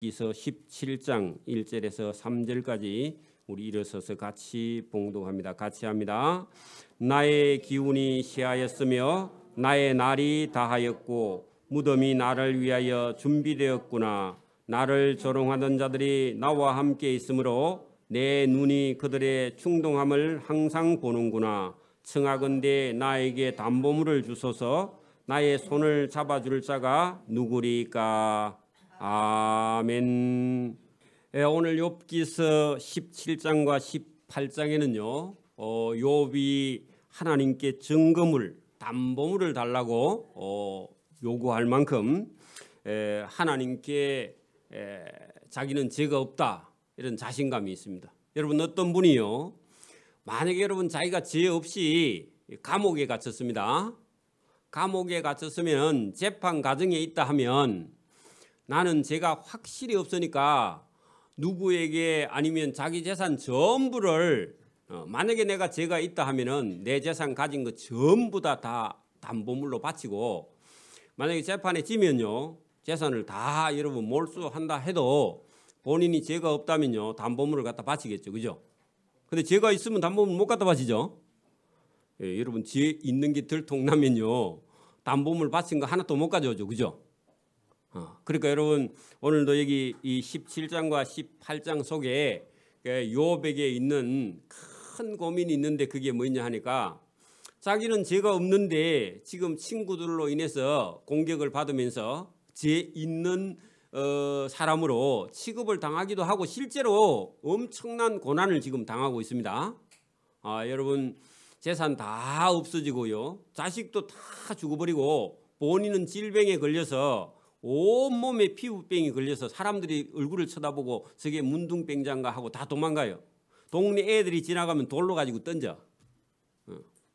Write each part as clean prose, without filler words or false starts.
욥기서 17장 1절에서 3절까지 우리 일어서서 같이 봉독합니다. 같이 합니다. 나의 기운이 쇠하였으며 나의 날이 다하였고 무덤이 나를 위하여 준비되었구나. 나를 조롱하던 자들이 나와 함께 있으므로 내 눈이 그들의 충동함을 항상 보는구나. 청하건대 나에게 담보물을 주소서. 나의 손을 잡아줄 자가 누구리까? 아멘. 오늘 욥기서 17장과 18장에는요, 욥이 하나님께 증거물, 담보물을 달라고 요구할 만큼 하나님께 자기는 죄가 없다 이런 자신감이 있습니다. 여러분 어떤 분이요, 만약에 여러분 자기가 죄 없이 감옥에 갇혔습니다. 감옥에 갇혔으면 재판 과정에 있다 하면 나는 죄가 확실히 없으니까 누구에게 아니면 자기 재산 전부를 만약에 내가 죄가 있다 하면은 내 재산 가진 거 전부 다 담보물로 바치고, 만약에 재판에 지면요 재산을 다 여러분 몰수한다 해도 본인이 죄가 없다면요 담보물을 갖다 바치겠죠, 그죠? 근데 죄가 있으면 담보물 못 갖다 바치죠. 여러분 죄 있는 게 들통나면요 담보물 바친 거 하나도 못 가져오죠, 그죠? 그러니까 여러분 오늘도 여기 이 17장과 18장 속에 욥에게 있는 큰 고민이 있는데 그게 뭐냐 하니까, 자기는 죄가 없는데 지금 친구들로 인해서 공격을 받으면서 죄 있는 사람으로 취급을 당하기도 하고 실제로 엄청난 고난을 지금 당하고 있습니다. 여러분 재산 다 없어지고요, 자식도 다 죽어버리고 본인은 질병에 걸려서 온몸에 피부병이 걸려서 사람들이 얼굴을 쳐다보고 저게 문둥병장가 하고 다 도망가요. 동네 애들이 지나가면 돌로 가지고 던져.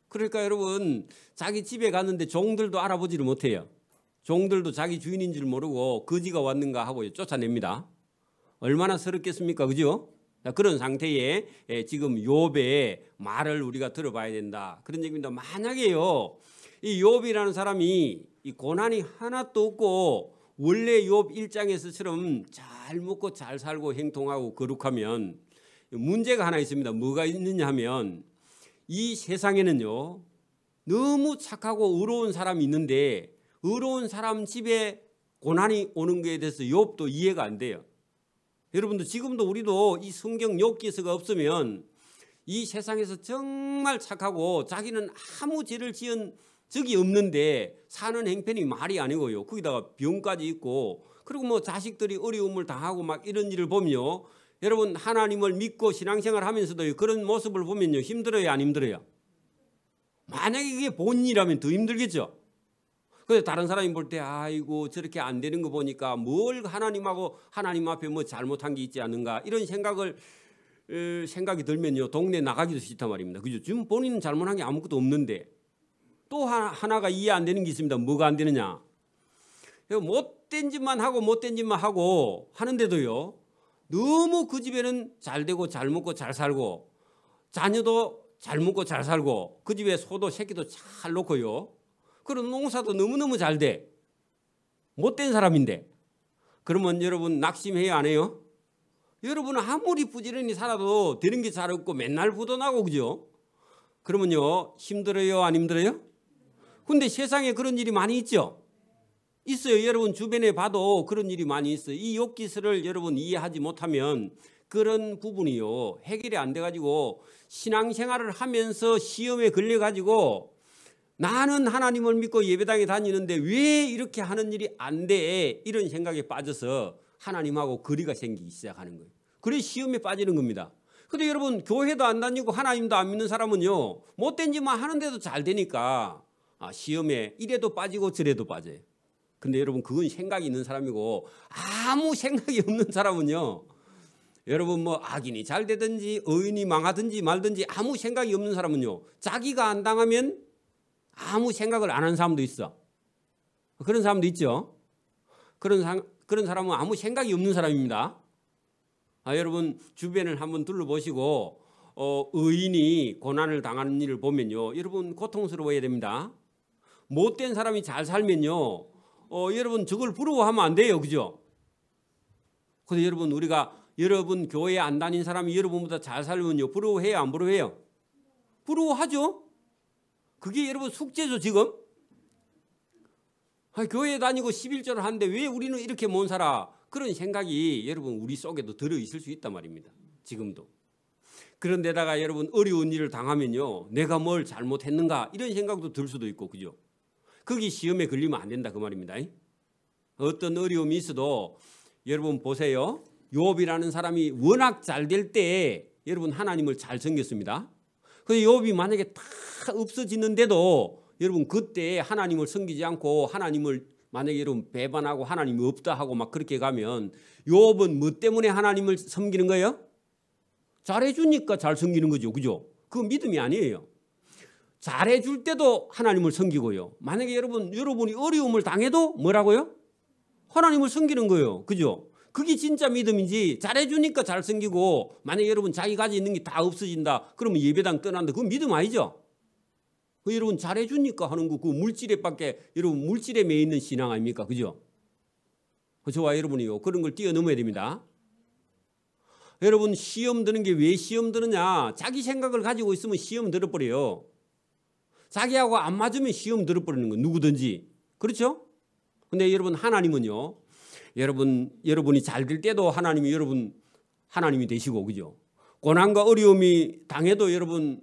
그러니까 여러분 자기 집에 갔는데 종들도 알아보지를 못해요. 종들도 자기 주인인 줄 모르고 거지가 왔는가 하고 쫓아냅니다. 얼마나 서럽겠습니까, 그죠? 그런 상태에 지금 욥의 말을 우리가 들어봐야 된다, 그런 얘기입니다. 만약에요 이 욥이라는 사람이 이 고난이 하나도 없고 원래 욥 1장에서처럼 잘 먹고 잘 살고 행동하고 거룩하면 문제가 하나 있습니다. 뭐가 있느냐 하면 이 세상에는요 너무 착하고 의로운 사람이 있는데 의로운 사람 집에 고난이 오는 것에 대해서 욥도 이해가 안 돼요. 여러분도 지금도 우리도 이 성경 욥기서가 없으면 이 세상에서 정말 착하고 자기는 아무 죄를 지은 적이 없는데 사는 행편이 말이 아니고요, 거기다가 병까지 있고, 그리고 뭐 자식들이 어려움을 당하고 막 이런 일을 보면요, 여러분 하나님을 믿고 신앙생활 하면서도 그런 모습을 보면요 힘들어요, 안 힘들어요? 만약에 그게 본인이라면 더 힘들겠죠. 그래서 다른 사람이 볼 때 아이고 저렇게 안 되는 거 보니까 뭘 하나님하고 하나님 앞에 뭐 잘못한 게 있지 않는가 이런 생각이 들면요 동네 나가기도 싫단 말입니다, 그죠? 지금 본인은 잘못한 게 아무것도 없는데. 또 하나가 이해 안 되는 게 있습니다. 뭐가 안 되느냐? 못된 짓만 하고 하는데도요 너무 그 집에는 잘 되고 잘 먹고 잘 살고 자녀도 잘 먹고 잘 살고 그 집에 소도 새끼도 잘 놓고요, 그런 농사도 너무너무 잘 돼. 못된 사람인데 그러면 여러분 낙심해요, 안 해요? 여러분은 아무리 부지런히 살아도 되는 게 잘 없고 맨날 부도나고, 그죠? 그러면요 힘들어요, 안 힘들어요? 근데 세상에 그런 일이 많이 있죠? 있어요. 여러분 주변에 봐도 그런 일이 많이 있어요. 이 욥기서를 여러분 이해하지 못하면 그런 부분이요 해결이 안 돼가지고 신앙생활을 하면서 시험에 걸려가지고 나는 하나님을 믿고 예배당에 다니는데 왜 이렇게 하는 일이 안 돼, 이런 생각에 빠져서 하나님하고 거리가 생기기 시작하는 거예요. 그래 시험에 빠지는 겁니다. 근데 여러분 교회도 안 다니고 하나님도 안 믿는 사람은요 못된 짓만 하는데도 잘 되니까 시험에 이래도 빠지고 저래도 빠져요. 근데 여러분 그건 생각이 있는 사람이고, 아무 생각이 없는 사람은요 여러분 뭐 악인이 잘 되든지 의인이 망하든지 말든지 아무 생각이 없는 사람은요 자기가 안 당하면 아무 생각을 안 하는 사람도 있어. 그런 사람도 있죠. 그런 사람은 아무 생각이 없는 사람입니다. 여러분 주변을 한번 둘러보시고 의인이 고난을 당하는 일을 보면요 여러분 고통스러워야 됩니다. 못된 사람이 잘 살면요 여러분 저걸 부러워하면 안 돼요, 그죠? 근데 여러분 여러분 교회 안 다닌 사람이 여러분보다 잘 살면요 부러워해요 안 부러워해요? 부러워하죠. 그게 여러분 숙제죠 지금. 교회 다니고 11조를 하는데 왜 우리는 이렇게 못 살아? 그런 생각이 여러분 우리 속에도 들어있을 수 있단 말입니다. 지금도. 그런데다가 여러분 어려운 일을 당하면요 내가 뭘 잘못했는가 이런 생각도 들 수도 있고 그죠? 거기 시험에 걸리면 안 된다 그 말입니다. 어떤 어려움이 있어도 여러분 보세요. 욥이라는 사람이 워낙 잘 될 때 여러분 하나님을 잘 섬겼습니다. 그런데 욥이 만약에 다 없어지는데도 여러분 그때 하나님을 섬기지 않고 하나님을 만약에 여러분 배반하고 하나님이 없다 하고 막 그렇게 가면 욥은 뭐 때문에 하나님을 섬기는 거예요? 잘해주니까 잘 섬기는 거죠. 그죠? 그건 믿음이 아니에요. 잘해줄 때도 하나님을 섬기고요. 만약에 여러분이 어려움을 당해도 뭐라고요? 하나님을 섬기는 거예요. 그죠? 그게 진짜 믿음이지 잘해주니까 잘 섬기고 만약에 여러분 자기 가지고 있는 게 다 없어진다. 그러면 예배당 떠난다. 그건 믿음 아니죠? 여러분 잘해주니까 하는 거 그 여러분 물질에 매여 있는 신앙 아닙니까? 그죠? 저와 여러분이요. 그런 걸 뛰어넘어야 됩니다. 여러분 시험 드는 게 왜 시험 드느냐? 자기 생각을 가지고 있으면 시험 들어버려요. 자기하고 안 맞으면 시험 들어버리는 거 누구든지. 그렇죠? 근데 여러분 하나님은요. 여러분이 잘 될 때도 하나님이 되시고 그죠? 고난과 어려움이 당해도 여러분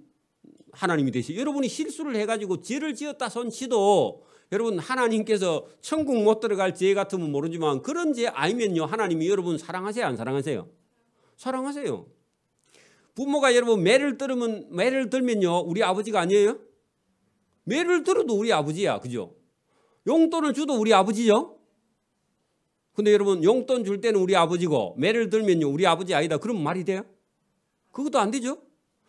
하나님이 되시고 여러분이 실수를 해가지고 죄를 지었다 손치도 여러분 하나님께서 천국 못 들어갈 죄 같으면 모르지만 그런 죄 아니면요 하나님이 여러분 사랑하세요 안 사랑하세요? 사랑하세요. 부모가 여러분 매를 들면요 우리 아버지가 아니에요? 매를 들어도 우리 아버지야. 그죠? 용돈을 줘도 우리 아버지죠? 근데 여러분 용돈 줄 때는 우리 아버지고 매를 들면요 우리 아버지 아니다. 그러면 말이 돼요? 그것도 안 되죠?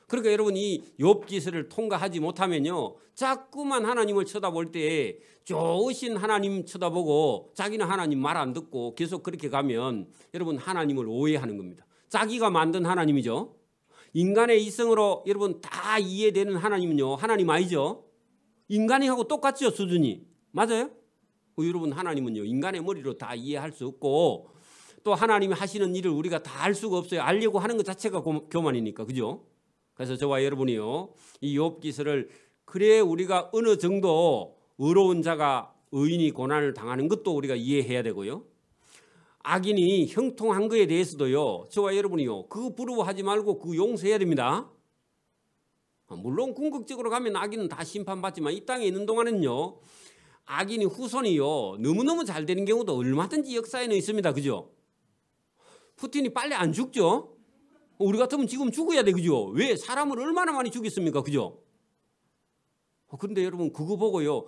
그러니까 여러분 이 욥기서를 통과하지 못하면요 자꾸만 하나님을 쳐다볼 때 좋으신 하나님 쳐다보고 자기는 하나님 말 안 듣고 계속 그렇게 가면 여러분 하나님을 오해하는 겁니다. 자기가 만든 하나님이죠. 인간의 이성으로 여러분 다 이해되는 하나님은요 하나님 아니죠? 인간이 하고 똑같죠 수준이. 맞아요? 여러분 하나님은요 인간의 머리로 다 이해할 수 없고 또 하나님이 하시는 일을 우리가 다 알 수가 없어요. 알려고 하는 것 자체가 교만이니까. 그죠? 그래서 저와 여러분이요 이 욥기서를 그래 우리가 어느 정도 의로운 자가 의인이 고난을 당하는 것도 우리가 이해해야 되고요. 악인이 형통한 거에 대해서도요 저와 여러분이요 그거 부러워하지 말고 그거 용서해야 됩니다. 물론 궁극적으로 가면 악인은 다 심판받지만 이 땅에 있는 동안은요 악인이 후손이요 너무너무 잘 되는 경우도 얼마든지 역사에는 있습니다. 그죠? 푸틴이 빨리 안 죽죠? 우리 같으면 지금 죽어야 돼. 그죠? 왜? 사람을 얼마나 많이 죽였습니까? 그죠? 그런데 여러분 그거 보고요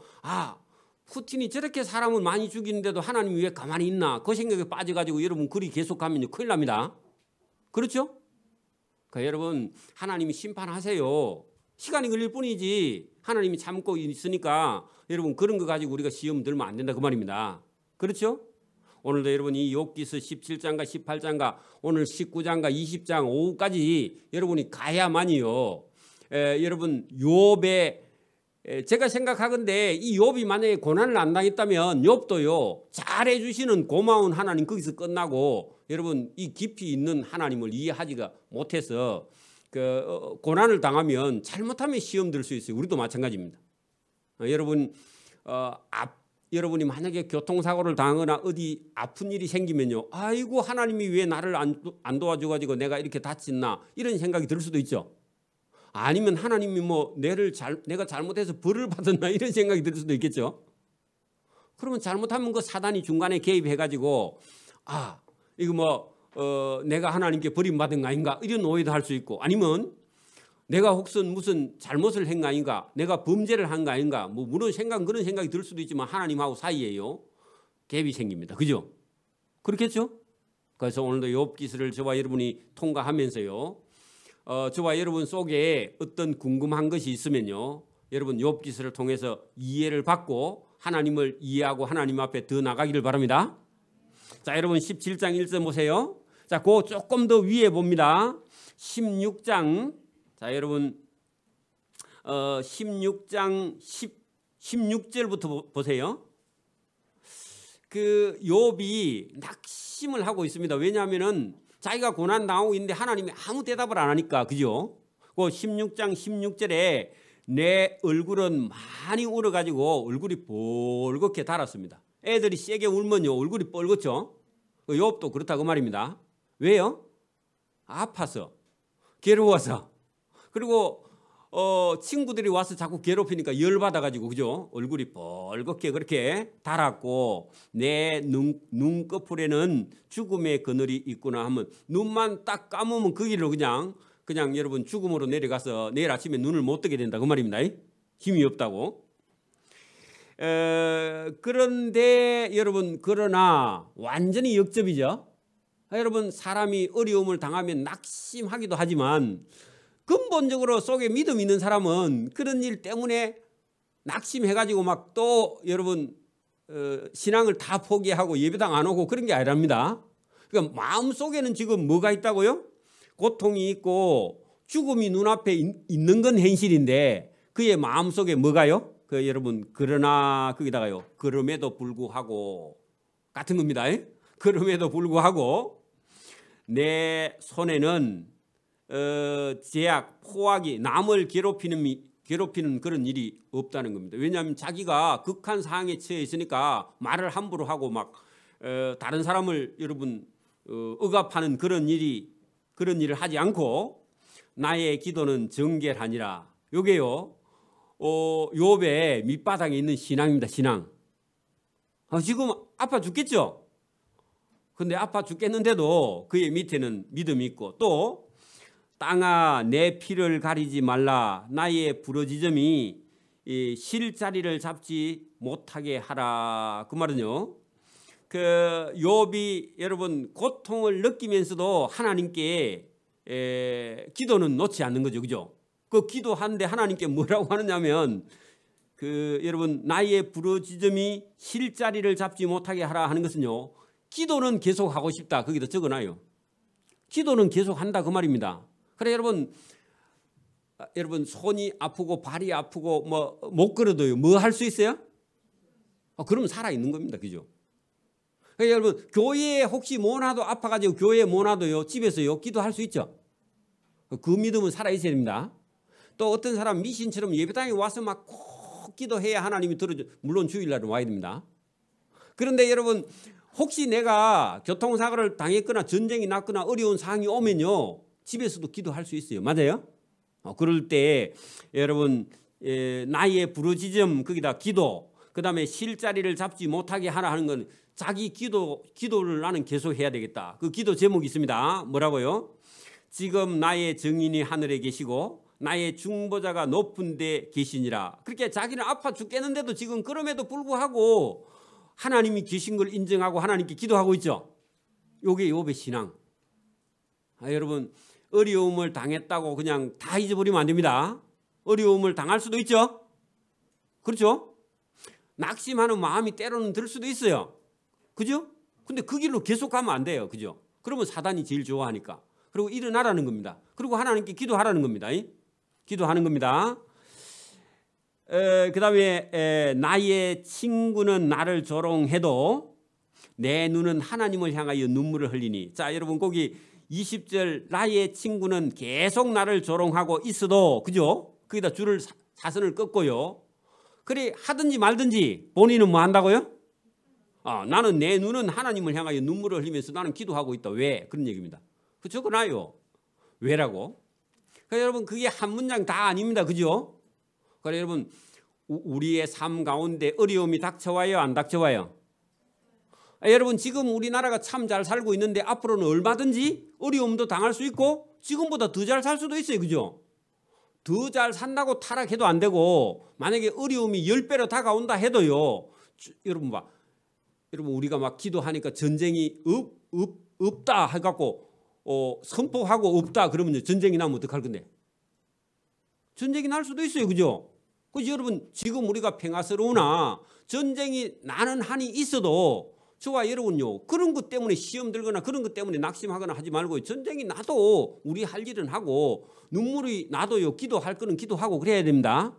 푸틴이 저렇게 사람을 많이 죽이는데도 하나님이 왜 가만히 있나 그 생각에 빠져가지고 여러분 그리 계속하면 큰일 납니다. 그렇죠? 그러니까 여러분 하나님이 심판하세요. 시간이 걸릴 뿐이지 하나님이 참고 있으니까 여러분 그런 거 가지고 우리가 시험 들면 안 된다 그 말입니다. 그렇죠? 오늘도 여러분 이 욥기서 17장과 18장과 오늘 19장과 20장 오후까지 여러분이 가야만이요 여러분 욥의 제가 생각하건대 이 욥이 만약에 고난을 안 당했다면 욥도요 잘해 주시는 고마운 하나님 거기서 끝나고 여러분 이 깊이 있는 하나님을 이해하지가 못해서 고난을 당하면 잘못하면 시험 들 수 있어요. 우리도 마찬가지입니다. 여러분이 만약에 교통사고를 당하거나 어디 아픈 일이 생기면요 아이고 하나님이 왜 나를 안 도와줘가지고 내가 이렇게 다쳤나 이런 생각이 들 수도 있죠. 아니면 하나님이 내가 잘못해서 벌을 받았나 이런 생각이 들 수도 있겠죠. 그러면 잘못하면 그 사단이 중간에 개입해가지고 이거 내가 하나님께 버림받은 거 아닌가 이런 오해도 할 수 있고 아니면 내가 혹은 무슨 잘못을 한 거 아닌가 내가 범죄를 한 거 아닌가 물론 그런 생각이 들 수도 있지만 하나님하고 사이에요 갭이 생깁니다. 그죠? 그렇겠죠? 그래서 오늘도 욥기서를 저와 여러분이 통과하면서요 저와 여러분 속에 어떤 궁금한 것이 있으면요 여러분 욥기서를 통해서 이해를 받고 하나님을 이해하고 하나님 앞에 더 나가기를 바랍니다. 자 여러분 17장 1절 보세요. 자 그 조금 더 위에 봅니다. 16장 자 여러분 16장 16절부터 보세요. 그 욥이 낙심을 하고 있습니다. 왜냐하면은 자기가 고난 당하고 있는데 하나님이 아무 대답을 안 하니까, 그죠? 그 16장 16절에 내 얼굴은 많이 울어가지고 얼굴이 벌겋게 달았습니다. 애들이 세게 울면요 얼굴이 뻘겋죠. 욥도 그렇다고 말입니다. 왜요? 아파서, 괴로워서, 그리고 친구들이 와서 자꾸 괴롭히니까 열받아가지고, 그죠? 얼굴이 벌겋게 그렇게 달았고, 내 눈꺼풀에는 죽음의 그늘이 있구나 하면, 눈만 딱 감으면 그 길로 그냥 여러분 죽음으로 내려가서 내일 아침에 눈을 못 뜨게 된다 그 말입니다. 힘이 없다고. 그런데 여러분, 그러나 완전히 역접이죠. 여러분, 사람이 어려움을 당하면 낙심하기도 하지만 근본적으로 속에 믿음 있는 사람은 그런 일 때문에 낙심해가지고 막 또 여러분 신앙을 다 포기하고 예배당 안 오고 그런 게 아니랍니다. 그러니까 마음속에는 지금 뭐가 있다고요? 고통이 있고 죽음이 눈앞에 있는 건 현실인데 그의 마음속에 뭐가요? 그 여러분, 그러나 거기다가요, 그럼에도 불구하고 같은 겁니다. 그럼에도 불구하고 내 손에는 제약, 포악이, 남을 괴롭히는 그런 일이 없다는 겁니다. 왜냐하면 자기가 극한 상황에 처해 있으니까 말을 함부로 하고 막 다른 사람을 여러분 억압하는 그런 일을 하지 않고 나의 기도는 정결하니라. 요게요 욥의 밑바닥에 있는 신앙입니다. 신앙. 지금 아파 죽겠죠. 근데 아파 죽겠는데도 그의 밑에는 믿음이 있고, 또 땅아 내 피를 가리지 말라. 나의 부러지점이 쉴 자리를 잡지 못하게 하라. 그 말은요, 그 욥이 여러분 고통을 느끼면서도 하나님께 기도는 놓지 않는 거죠. 그죠? 그 기도하는데 하나님께 뭐라고 하느냐면 여러분, 나의 부러지점이 쉴 자리를 잡지 못하게 하라 하는 것은요, 기도는 계속 하고 싶다 거기다 적어놔요. 기도는 계속 한다 그 말입니다. 그래 여러분 손이 아프고 발이 아프고 뭐 못 걸어도요 뭐 할 수 있어요? 그러면 살아 있는 겁니다. 그죠? 그러니까 여러분, 교회에 혹시 모나도 아파가지고 교회에 모나도요 집에서요 기도할 수 있죠. 그 믿음은 살아 있어야 됩니다. 또 어떤 사람 미신처럼 예배당에 와서 막 꼭 기도해야 하나님이 들어줘. 물론 주일날은 와야 됩니다. 그런데 여러분, 혹시 내가 교통사고를 당했거나 전쟁이 났거나 어려운 상황이 오면요 집에서도 기도할 수 있어요. 맞아요? 그럴 때 여러분 나의 부러지점 거기다 기도, 그 다음에 쉴 자리를 잡지 못하게 하라 하는 건 자기 기도를 나는 계속 해야 되겠다. 그 기도 제목이 있습니다. 뭐라고요? 지금 나의 증인이 하늘에 계시고 나의 중보자가 높은 데 계시니라. 그렇게 자기는 아파 죽겠는데도 지금 그럼에도 불구하고 하나님이 계신 걸 인정하고 하나님께 기도하고 있죠. 이게 욥의 신앙. 여러분, 어려움을 당했다고 그냥 다 잊어버리면 안 됩니다. 어려움을 당할 수도 있죠. 그렇죠? 낙심하는 마음이 때로는 들 수도 있어요. 그죠? 근데 그 길로 계속 가면 안 돼요. 그죠? 그러면 사단이 제일 좋아하니까. 그리고 일어나라는 겁니다. 그리고 하나님께 기도하라는 겁니다. 기도하는 겁니다. 그 다음에 나의 친구는 나를 조롱해도 내 눈은 하나님을 향하여 눈물을 흘리니. 자, 여러분 거기 20절, 나의 친구는 계속 나를 조롱하고 있어도, 그죠? 거기다 줄을 사선을 꺾고요. 그래 하든지 말든지 본인은 뭐 한다고요? 나는 내 눈은 하나님을 향하여 눈물을 흘리면서 나는 기도하고 있다. 왜? 그런 얘기입니다. 그 적어놔요. 왜라고? 그러니까 여러분, 그게 한 문장 다 아닙니다. 그죠? 그래 여러분, 우리의 삶 가운데 어려움이 닥쳐와요, 안 닥쳐와요? 여러분, 지금 우리나라가 참 잘 살고 있는데 앞으로는 얼마든지 어려움도 당할 수 있고 지금보다 더 잘 살 수도 있어요. 그죠? 더 잘 산다고 타락해도 안 되고, 만약에 어려움이 10배로 다가온다 해도요, 여러분 봐, 여러분 우리가 막 기도하니까 전쟁이 없다 해갖고 선포하고 없다 그러면 전쟁이 나면 어떡할 건데? 전쟁이 날 수도 있어요. 그죠? 그래서 여러분, 지금 우리가 평화스러우나 전쟁이 나는 한이 있어도 저와 여러분요, 그런 것 때문에 시험 들거나 그런 것 때문에 낙심하거나 하지 말고, 전쟁이 나도 우리 할 일은 하고 눈물이 나도요 기도할 거는 기도하고 그래야 됩니다.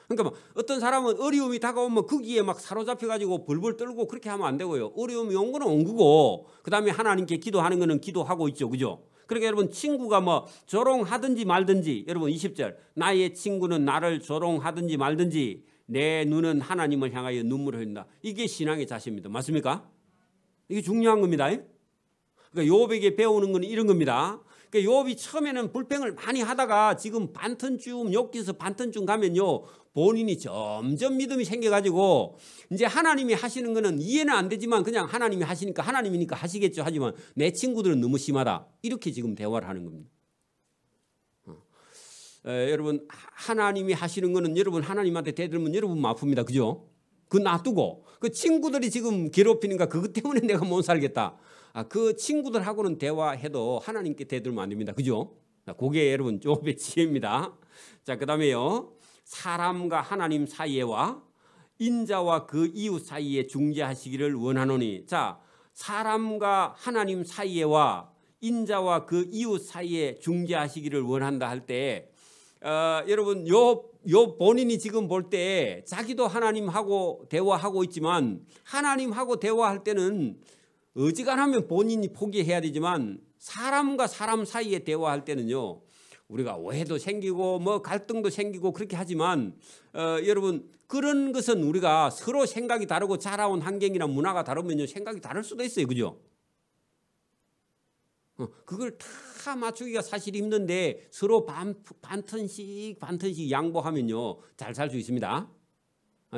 그러니까 막 어떤 사람은 어려움이 다가오면 거기에 막 사로잡혀 가지고 벌벌 떨고 그렇게 하면 안 되고요. 어려움이 온 거는 온 거고 그다음에 하나님께 기도하는 거는 기도하고 있죠. 그죠? 그러니까 여러분 친구가 뭐 조롱하든지 말든지 여러분 20절 나의 친구는 나를 조롱하든지 말든지 내 눈은 하나님을 향하여 눈물을 흘린다. 이게 신앙의 자세입니다. 맞습니까? 이게 중요한 겁니다. 그러니까 욥에게 배우는 건 이런 겁니다. 그러니까 욥이 처음에는 불평을 많이 하다가 지금 반턴쯤 욥기서 반턴쯤 가면요 본인이 점점 믿음이 생겨가지고 이제 하나님이 하시는 거는 이해는 안 되지만 그냥 하나님이 하시니까 하나님이니까 하시겠죠. 하지만 내 친구들은 너무 심하다. 이렇게 지금 대화를 하는 겁니다. 여러분 하나님이 하시는 거는 여러분 하나님한테 대들면 여러분 아픕니다. 그죠? 그거 놔두고 그 친구들이 지금 괴롭히니까 그것 때문에 내가 못 살겠다. 그 친구들하고는 대화해도 하나님께 대들면 안 됩니다. 그죠? 그게 여러분 욥의 지혜입니다. 자, 그다음에요. 사람과 하나님 사이에와 인자와 그 이웃 사이에 중재하시기를 원하노니. 자, 사람과 하나님 사이에와 인자와 그 이웃 사이에 중재하시기를 원한다 할 때 여러분 욥 본인이 지금 볼 때 자기도 하나님하고 대화하고 있지만 하나님하고 대화할 때는 어지간하면 본인이 포기해야 되지만 사람과 사람 사이에 대화할 때는요 우리가 오해도 생기고 뭐 갈등도 생기고 그렇게 하지만 여러분 그런 것은 우리가 서로 생각이 다르고 자라온 환경이나 문화가 다르면요 생각이 다를 수도 있어요. 그죠? 그걸 다 맞추기가 사실 힘든데 서로 반턴씩 양보하면요 잘 살 수 있습니다.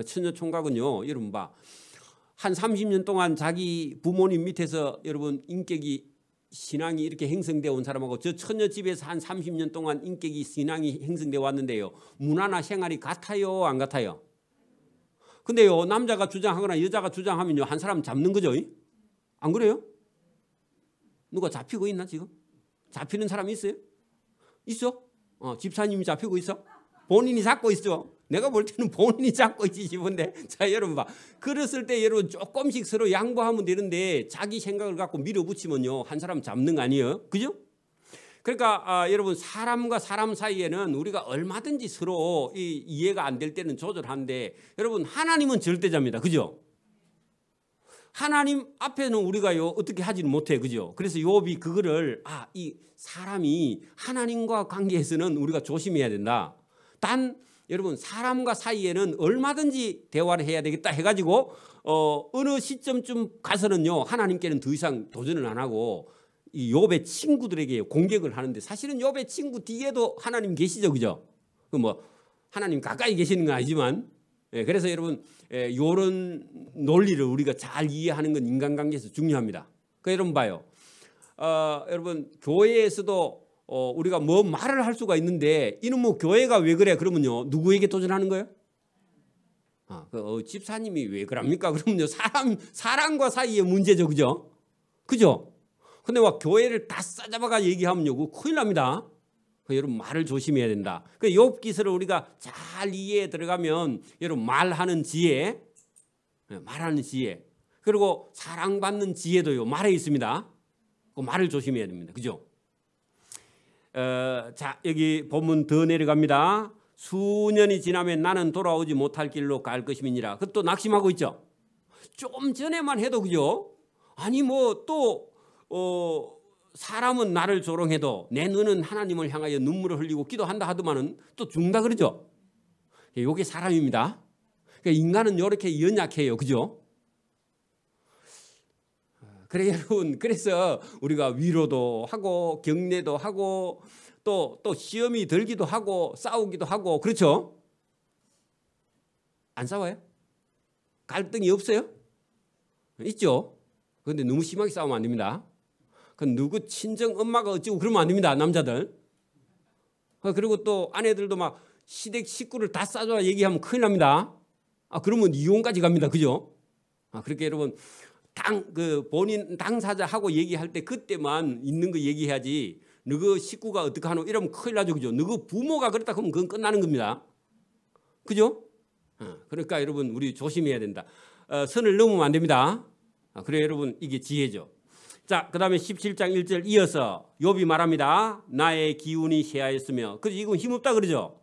처녀 총각은요 여러분 봐. 한 30년 동안 자기 부모님 밑에서 여러분 인격이 신앙이 이렇게 형성되어 온 사람하고 저 처녀 집에서 한 30년 동안 인격이 신앙이 형성되어 왔는데요. 문화나 생활이 같아요? 안 같아요? 근데요 남자가 주장하거나 여자가 주장하면요 한 사람 잡는 거죠. 안 그래요? 누가 잡히고 있나 지금? 잡히는 사람이 있어요? 있어? 집사님이 잡히고 있어? 본인이 잡고 있어? 내가 볼 때는 본인이 잡고 있지 싶은데 자 여러분 봐 그랬을 때 여러분 조금씩 서로 양보하면 되는데 자기 생각을 갖고 밀어붙이면요 한 사람 잡는 거 아니에요? 그죠? 그러니까 여러분 사람과 사람 사이에는 우리가 얼마든지 서로 이해가 안 될 때는 조절하는데 여러분 하나님은 절대자입니다. 그죠? 하나님 앞에는 우리가요 어떻게 하지는 못해. 그죠? 그래서 욥이 그거를 이 사람이 하나님과 관계에서는 우리가 조심해야 된다. 단 여러분 사람과 사이에는 얼마든지 대화를 해야 되겠다 해가지고 어느 시점쯤 가서는요 하나님께는 더 이상 도전을 안 하고 이 욥의 친구들에게 공격을 하는데 사실은 욥의 친구 뒤에도 하나님 계시죠. 그죠? 그 뭐 하나님 가까이 계시는 건 아니지만 그래서 여러분 이런 논리를 우리가 잘 이해하는 건 인간관계에서 중요합니다. 그러니까 여러분 봐요. 여러분 교회에서도 우리가 뭐 말을 할 수가 있는데 이놈 뭐 교회가 왜 그래? 그러면요 누구에게 도전하는 거예요? 집사님이 왜 그럽니까? 그러면요 사람과 사이의 문제죠. 그죠? 그죠? 근데 막 교회를 다 싸잡아가 얘기하면요 그거 큰일 납니다. 여러분 말을 조심해야 된다. 그 욥기서를 우리가 잘 이해에 들어가면 여러분 말하는 지혜 그리고 사랑받는 지혜도요 말에 있습니다. 그 말을 조심해야 됩니다. 그죠? 자 여기 본문 더 내려갑니다. 수년이 지나면 나는 돌아오지 못할 길로 갈 것임이니라. 그것도 낙심하고 있죠. 좀 전에만 해도 그죠? 아니 뭐 또 사람은 나를 조롱해도 내 눈은 하나님을 향하여 눈물을 흘리고 기도한다 하더만은 또 죽는다 그러죠. 이게 사람입니다. 그러니까 인간은 이렇게 연약해요. 그죠? 그래 여러분 그래서 우리가 위로도 하고 격려도 하고 또 시험이 들기도 하고 싸우기도 하고 그렇죠? 안 싸워요? 갈등이 없어요? 있죠. 그런데 너무 심하게 싸우면 안 됩니다. 그 누구 친정 엄마가 어찌고 그러면 안 됩니다. 남자들. 그리고 또 아내들도 막 시댁 식구를 다 싸줘야 얘기하면 큰일 납니다. 그러면 이혼까지 갑니다. 그죠? 그렇게 여러분 본인 당사자하고 얘기할 때 그때만 있는 거 얘기해야지 너그 식구가 어떻게 하노 이러면 큰일 나죠. 그죠? 너그 부모가 그랬다 그러면 그건 끝나는 겁니다. 그죠? 그러니까 여러분 우리 조심해야 된다. 선을 넘으면 안 됩니다. 그래 여러분 이게 지혜죠. 자, 그 다음에 17장 1절 이어서 욥이 말합니다. 나의 기운이 쇠하였으며 이건 힘없다 그러죠.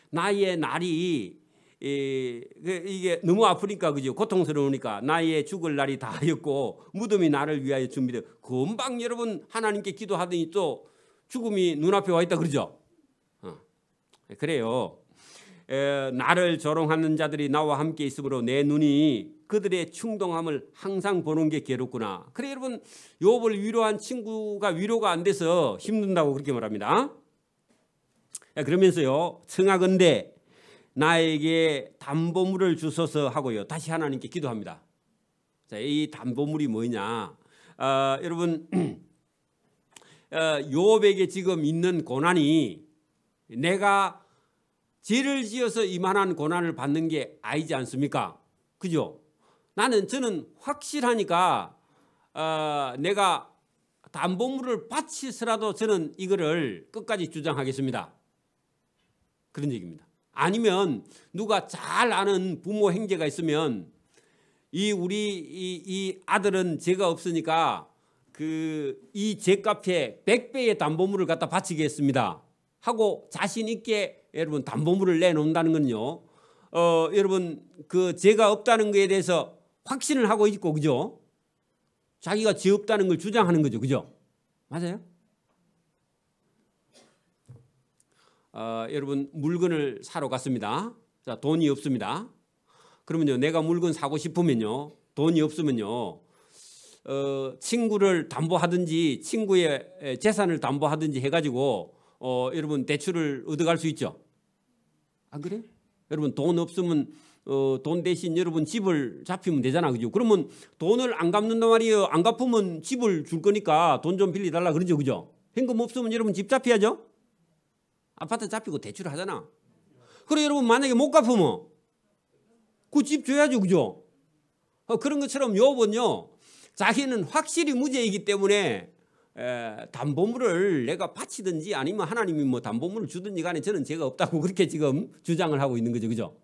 나의 날이 이게 너무 아프니까 그죠? 고통스러우니까 나의 죽을 날이 다하였고 무덤이 나를 위하여 준비되어 금방 여러분 하나님께 기도하더니 또 죽음이 눈앞에 와 있다 그러죠? 그래요. 나를 조롱하는 자들이 나와 함께 있으므로 내 눈이 그들의 충동함을 항상 보는 게 괴롭구나. 그래 여러분 욥을 위로한 친구가 위로가 안 돼서 힘든다고 그렇게 말합니다. 그러면서요 청하건대 나에게 담보물을 주소서 하고요 다시 하나님께 기도합니다. 자, 이 담보물이 뭐냐? 여러분 욥에게 지금 있는 고난이 내가 죄를 지어서 이만한 고난을 받는 게 아니지 않습니까? 그죠? 저는 확실하니까 내가 담보물을 바치서라도 저는 이거를 끝까지 주장하겠습니다. 그런 얘기입니다. 아니면 누가 잘 아는 부모 형제가 있으면 이 아들은 죄가 없으니까 이 죄값에 100배의 담보물을 갖다 바치겠습니다 하고 자신 있게 여러분 담보물을 내놓는다는 건요. 여러분 그 죄가 없다는 것에 대해서 확신을 하고 있고 그죠? 자기가 죄 없다는 걸 주장하는 거죠. 그죠? 맞아요? 여러분 물건을 사러 갔습니다. 자, 돈이 없습니다. 그러면요 내가 물건 사고 싶으면요 돈이 없으면요 친구를 담보하든지 친구의 재산을 담보하든지 해가지고 여러분 대출을 얻어갈 수 있죠. 안 그래? 여러분 돈 없으면 돈 대신 여러분 집을 잡히면 되잖아. 그죠? 그러면 돈을 안 갚는단 말이에요. 안 갚으면 집을 줄 거니까 돈 좀 빌려달라 그러죠. 그죠? 현금 없으면 여러분 집 잡혀야죠. 아파트 잡히고 대출을 하잖아. 그래 여러분 만약에 못 갚으면 그 집 줘야죠. 그죠? 그런 것처럼 욥은요 자기는 확실히 무죄이기 때문에 담보물을 내가 바치든지 아니면 하나님이 뭐 담보물을 주든지 간에 저는 죄가 없다고 그렇게 지금 주장을 하고 있는 거죠. 그죠?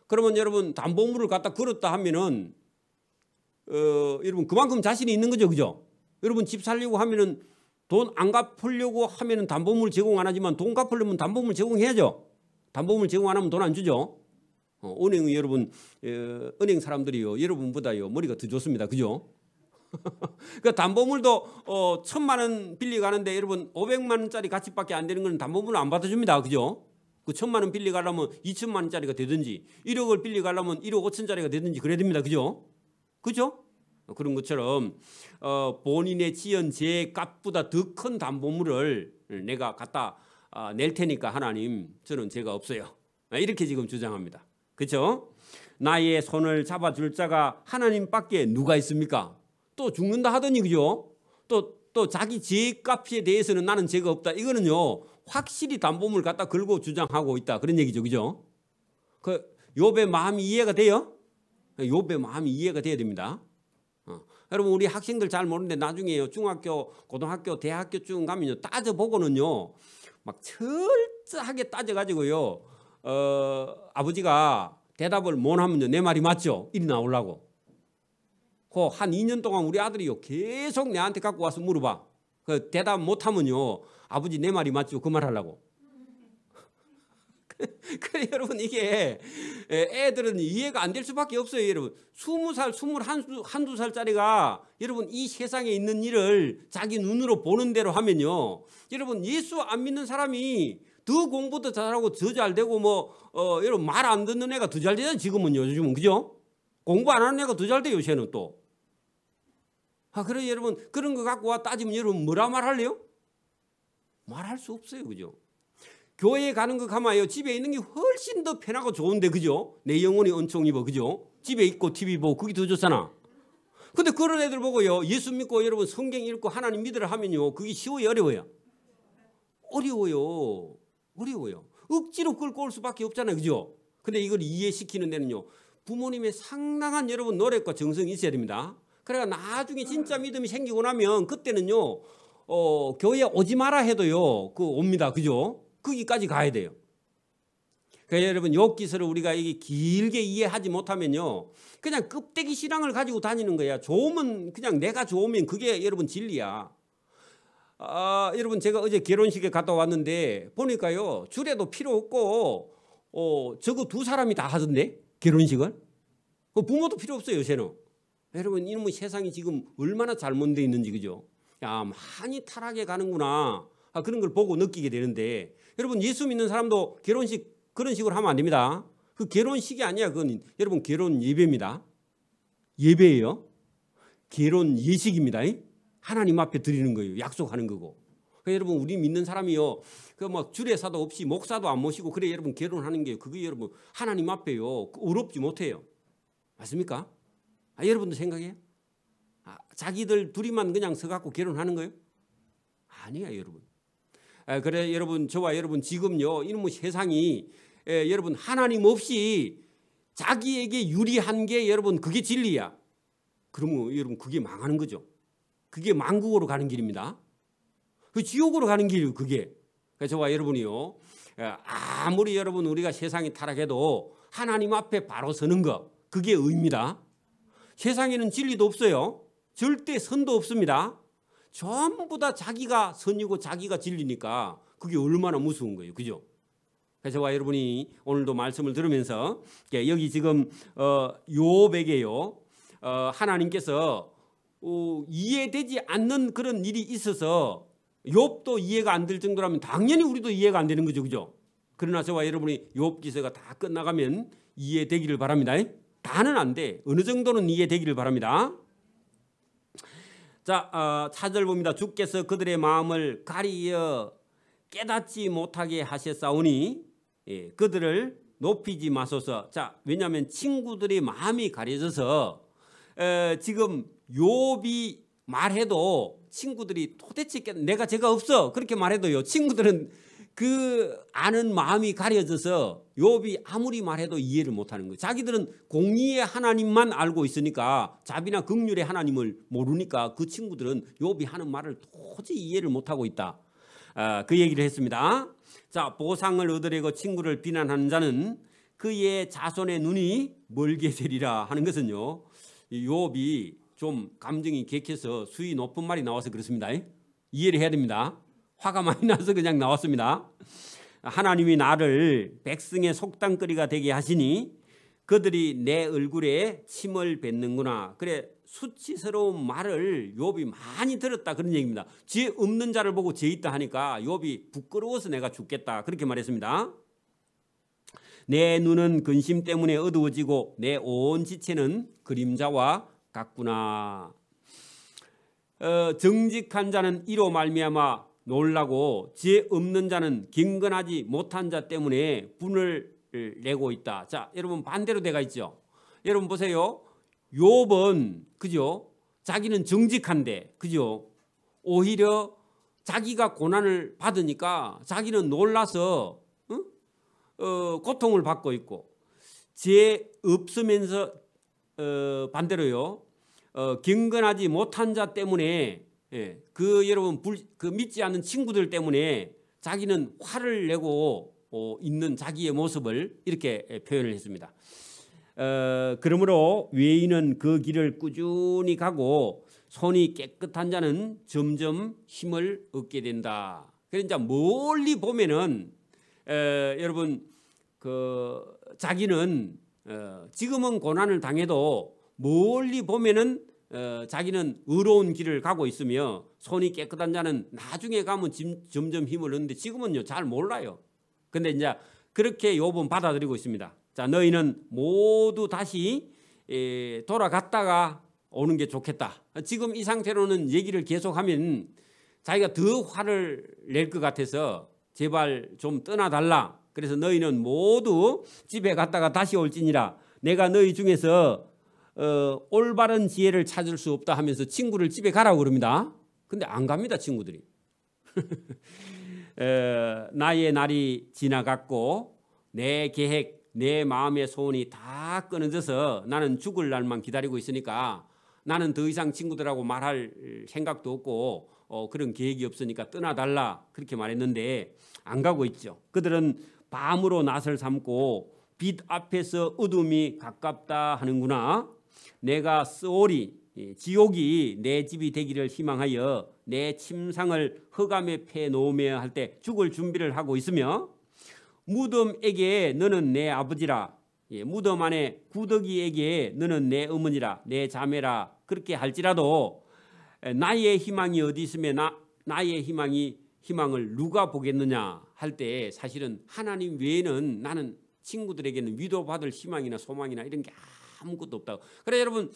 그러면 여러분 담보물을 갖다 걸었다 하면은 여러분 그만큼 자신이 있는 거죠. 그죠? 여러분 집 살려고 하면은 돈 안 갚으려고 하면은 담보물 제공 안 하지만 돈 갚으려면 담보물 제공해야죠. 담보물 제공 안 하면 돈 안 주죠. 은행 여러분 은행 사람들이요 여러분보다요 머리가 더 좋습니다. 그죠? 그 담보물도 1,000만 원 빌리 가는데 여러분 500만 원짜리 가치밖에 안 되는 건 담보물을 안 받아줍니다. 그죠? 그 1,000만 원 빌리 가려면 2천만 원짜리가 되든지 1억을 빌리 가려면 1억 5천짜리가 되든지 그래야 됩니다. 그죠? 그죠? 그런 것처럼 본인의 지은 죄 값보다 더 큰 담보물을 내가 갖다 낼 테니까 하나님 저는 죄가 없어요. 이렇게 지금 주장합니다. 그렇죠? 나의 손을 잡아줄 자가 하나님밖에 누가 있습니까? 또 죽는다 하더니 그죠? 또 자기 죄값에 대해서는 나는 죄가 없다. 이거는요 확실히 담보물 갖다 걸고 주장하고 있다. 그런 얘기죠. 그죠? 그 욥의 마음이 이해가 돼요? 욥의 마음이 이해가 돼야 됩니다. 여러분 우리 학생들 잘 모르는데 나중에요 중학교, 고등학교, 대학교쯤 가면요 따져보고는요 막 철저하게 따져가지고요 아버지가 대답을 못 하면요 내 말이 맞죠? 이리 나오려고. 그 한 2년 동안 우리 아들이요 계속 내한테 갖고 와서 물어봐. 그 대답 못 하면요 아버지 내 말이 맞죠? 그 말 하려고. 그래 여러분 이게 애들은 이해가 안 될 수밖에 없어요. 여러분 20살, 21~22살짜리가 여러분 이 세상에 있는 일을 자기 눈으로 보는 대로 하면요 여러분 예수 안 믿는 사람이 더 공부도 잘하고 더 잘되고 뭐 여러분 말 안 듣는 애가 더 잘되잖아요. 지금은요 요즘은. 그죠? 공부 안 하는 애가 더 잘돼요. 요새는 또. 그래 여러분 그런 거 갖고 와 따지면 여러분 뭐라 말할래요? 말할 수 없어요. 그죠? 교회에 가는 거 가마요 집에 있는 게 훨씬 더 편하고 좋은데 그죠? 내 영혼이 은총 입어. 그죠? 집에 있고 TV 보고 그게 더 좋잖아. 근데 그런 애들 보고요 예수 믿고 여러분 성경 읽고 하나님 믿으라 하면요 그게 쉬워요? 어려워요? 어려워요. 억지로 끌고 올 수밖에 없잖아요. 그죠? 근데 이걸 이해시키는 데는요 부모님의 상당한 여러분 노력과 정성이 있어야 됩니다. 그래가 나중에 진짜 믿음이 생기고 나면 그때는요 교회에 오지 마라 해도요 옵니다. 그죠? 거기까지 가야 돼요. 그러니까 여러분 욥기서를 우리가 이게 길게 이해하지 못하면요 그냥 껍데기 신앙을 가지고 다니는 거야. 좋으면 그냥 내가 좋으면 그게 여러분 진리야. 여러분 제가 어제 결혼식에 갔다 왔는데 보니까요 주례도 필요 없고 저거 두 사람이 다 하던데 결혼식을. 부모도 필요 없어요 요새는. 여러분 이놈의 세상이 지금 얼마나 잘못되어 있는지 그죠? 야 많이 타락해 가는구나. 그런 걸 보고 느끼게 되는데 여러분 예수 믿는 사람도 결혼식 그런 식으로 하면 안 됩니다. 그 결혼식이 아니야. 그건 여러분 결혼 예배입니다. 예배예요. 결혼 예식입니다. 하나님 앞에 드리는 거예요. 약속하는 거고. 그러니까 여러분 우리 믿는 사람이요. 그 막 주례사도 없이 목사도 안 모시고 그래 여러분 결혼하는 게 그게 여러분 하나님 앞에요. 어렵지 못해요. 맞습니까? 여러분도 생각해요? 자기들 둘이만 그냥 서갖고 결혼하는 거예요? 아니야 여러분. 그래 여러분 저와 여러분 지금요 이놈의 세상이 여러분 하나님 없이 자기에게 유리한 게 여러분 그게 진리야. 그러면 여러분 그게 망하는 거죠. 그게 만국으로 가는 길입니다. 그 지옥으로 가는 길이에요 그게. 그래서 저와 여러분이요 아무리 여러분 우리가 세상이 타락해도 하나님 앞에 바로 서는 거 그게 의입니다. 세상에는 진리도 없어요. 절대 선도 없습니다. 전부 다 자기가 선이고 자기가 진리니까 그게 얼마나 무서운 거예요. 그죠? 그래서 저와 여러분이 오늘도 말씀을 들으면서 여기 지금 욥에게요 하나님께서 이해되지 않는 그런 일이 있어서 욥도 이해가 안 될 정도라면 당연히 우리도 이해가 안 되는 거죠. 그죠? 그러나 저와 여러분이 욥 기서가 다 끝나가면 이해되기를 바랍니다. 다는 안 돼. 어느 정도는 이해되기를 바랍니다. 자, 4절 봅니다. 주께서 그들의 마음을 가리어 깨닫지 못하게 하셨사오니 그들을 높이지 마소서. 자, 왜냐하면 친구들의 마음이 가려져서 지금 욥이 말해도 친구들이 도대체 내가 죄가 없어 그렇게 말해도요 친구들은 그 아는 마음이 가려져서 욥이 아무리 말해도 이해를 못하는 거예요. 자기들은 공의의 하나님만 알고 있으니까 자비나 긍휼의 하나님을 모르니까 그 친구들은 욥이 하는 말을 도저히 이해를 못하고 있다. 그 얘기를 했습니다. 자, 보상을 얻으려고 친구를 비난하는 자는 그의 자손의 눈이 멀게 되리라 하는 것은요 욥이 좀 감정이 격해서 수위 높은 말이 나와서 그렇습니다. 이해를 해야 됩니다. 화가 많이 나서 그냥 나왔습니다. 하나님이 나를 백성의 속담거리가 되게 하시니 그들이 내 얼굴에 침을 뱉는구나. 그래 수치스러운 말을 욥이 많이 들었다 그런 얘기입니다. 죄 없는 자를 보고 죄 있다 하니까 욥이 부끄러워서 내가 죽겠다 그렇게 말했습니다. 내 눈은 근심 때문에 어두워지고 내 온 지체는 그림자와 같구나. 정직한 자는 이로 말미암아 놀라고 죄 없는 자는 경건하지 못한 자 때문에 분을 내고 있다. 자, 여러분 반대로 돼가 있죠. 여러분 보세요. 욥은 그죠? 자기는 정직한데 그죠? 오히려 자기가 고난을 받으니까 자기는 놀라서 고통을 받고 있고 죄 없으면서 반대로요. 경건하지 못한 자 때문에 그 여러분 그 믿지 않는 친구들 때문에 자기는 화를 내고 있는 자기의 모습을 이렇게 표현을 했습니다. 그러므로 외인은 그 길을 꾸준히 가고 손이 깨끗한 자는 점점 힘을 얻게 된다. 그러니까 멀리 보면은 여러분 그 자기는 지금은 고난을 당해도 멀리 보면은 자기는 의로운 길을 가고 있으며 손이 깨끗한 자는 나중에 가면 점점 힘을 얻는데 지금은요 잘 몰라요. 근데 이제 그렇게 욥은 받아들이고 있습니다. 자, 너희는 모두 다시 돌아갔다가 오는 게 좋겠다. 지금 이 상태로는 얘기를 계속하면 자기가 더 화를 낼 것 같아서 제발 좀 떠나달라. 그래서 너희는 모두 집에 갔다가 다시 올지니라. 내가 너희 중에서 올바른 지혜를 찾을 수 없다 하면서 친구를 집에 가라고 그럽니다. 근데 안 갑니다 친구들이. 나의 날이 지나갔고 내 계획 내 마음의 소원이 다 끊어져서 나는 죽을 날만 기다리고 있으니까 나는 더 이상 친구들하고 말할 생각도 없고 그런 계획이 없으니까 떠나달라 그렇게 말했는데 안 가고 있죠. 그들은 밤으로 낫을 삼고 빛 앞에서 어둠이 가깝다 하는구나. 내가 쓰오리 지옥이 내 집이 되기를 희망하여 내 침상을 흑암에 패 놓으며 할 때 죽을 준비를 하고 있으며 무덤에게 너는 내 아버지라. 예, 무덤 안에 구더기에게 너는 내 어머니라, 내 자매라. 그렇게 할지라도 나의 희망이 어디 있으며 나의 희망을 누가 보겠느냐 할 때 사실은 하나님 외에는 나는 친구들에게는 위로받을 희망이나 소망이나 이런 게 아무것도 없다고. 그래 여러분,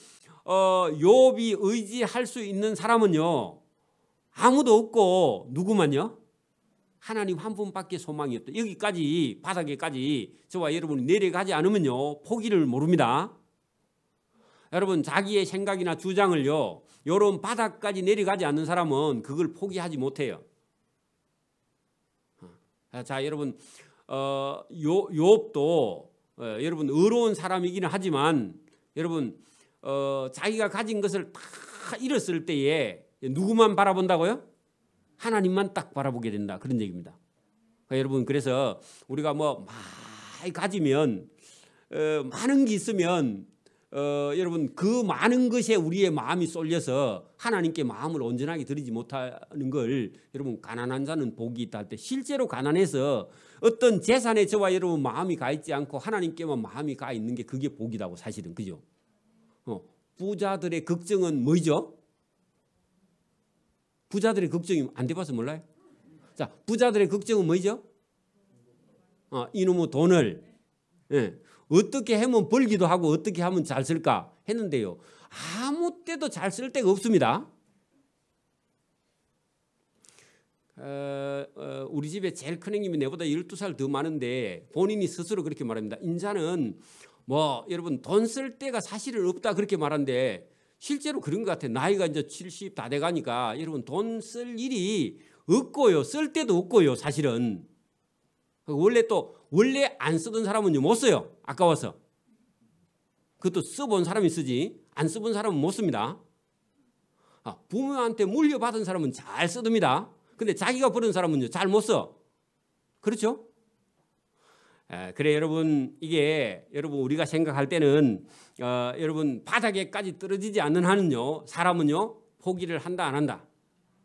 욥이 의지할 수 있는 사람은요 아무도 없고 누구만요? 하나님 한 분밖에 소망이 없다. 여기까지 바닥에까지 저와 여러분이 내려가지 않으면요 포기를 모릅니다. 여러분, 자기의 생각이나 주장을요 이런 바닥까지 내려가지 않는 사람은 그걸 포기하지 못해요. 자, 여러분, 욥도 여러분 의로운 사람이기는 하지만 여러분 자기가 가진 것을 다 잃었을 때에 누구만 바라본다고요? 하나님만 딱 바라보게 된다, 그런 얘기입니다. 여러분, 그래서 우리가 뭐 많이 가지면 많은 게 있으면 여러분 그 많은 것에 우리의 마음이 쏠려서 하나님께 마음을 온전하게 드리지 못하는 걸 여러분 가난한 자는 복이 있다 할 때 실제로 가난해서 어떤 재산에 저와 여러분 마음이 가 있지 않고 하나님께만 마음이 가 있는 게 그게 복이라고 사실은, 그죠? 부자들의 걱정은 뭐죠? 부자들의 걱정이 안 돼봐서 몰라요? 자, 부자들의 걱정은 뭐죠? 이놈의 돈을 어떻게 하면 벌기도 하고 어떻게 하면 잘 쓸까 했는데요 아무 때도 잘 쓸 데가 없습니다. 우리 집에 제일 큰 형님이 내보다 12살 더 많은데 본인이 스스로 그렇게 말합니다. 인자는 뭐 여러분 돈 쓸 데가 사실은 없다 그렇게 말하는데 실제로 그런 것 같아요. 나이가 이제 70 다 돼가니까 여러분 돈 쓸 일이 없고요, 쓸 데도 없고요. 사실은 원래 안 쓰던 사람은 못 써요. 아까워서. 그것도 써본 사람이 쓰지 안 써본 사람은 못 씁니다. 부모한테 물려받은 사람은 잘 쓰답니다. 근데 자기가 버는 사람은요 잘 못 써. 그렇죠? 그래 여러분, 이게 여러분 우리가 생각할 때는 여러분 바닥에까지 떨어지지 않는 한은요 사람은요 포기를 한다 안 한다?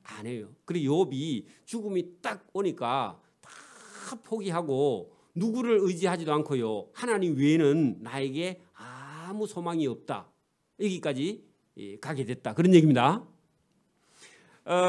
안 해요. 그리고 욥이 죽음이 딱 오니까 다 포기하고 누구를 의지하지도 않고요 하나님 외에는 나에게 아무 소망이 없다, 여기까지 가게 됐다, 그런 얘기입니다.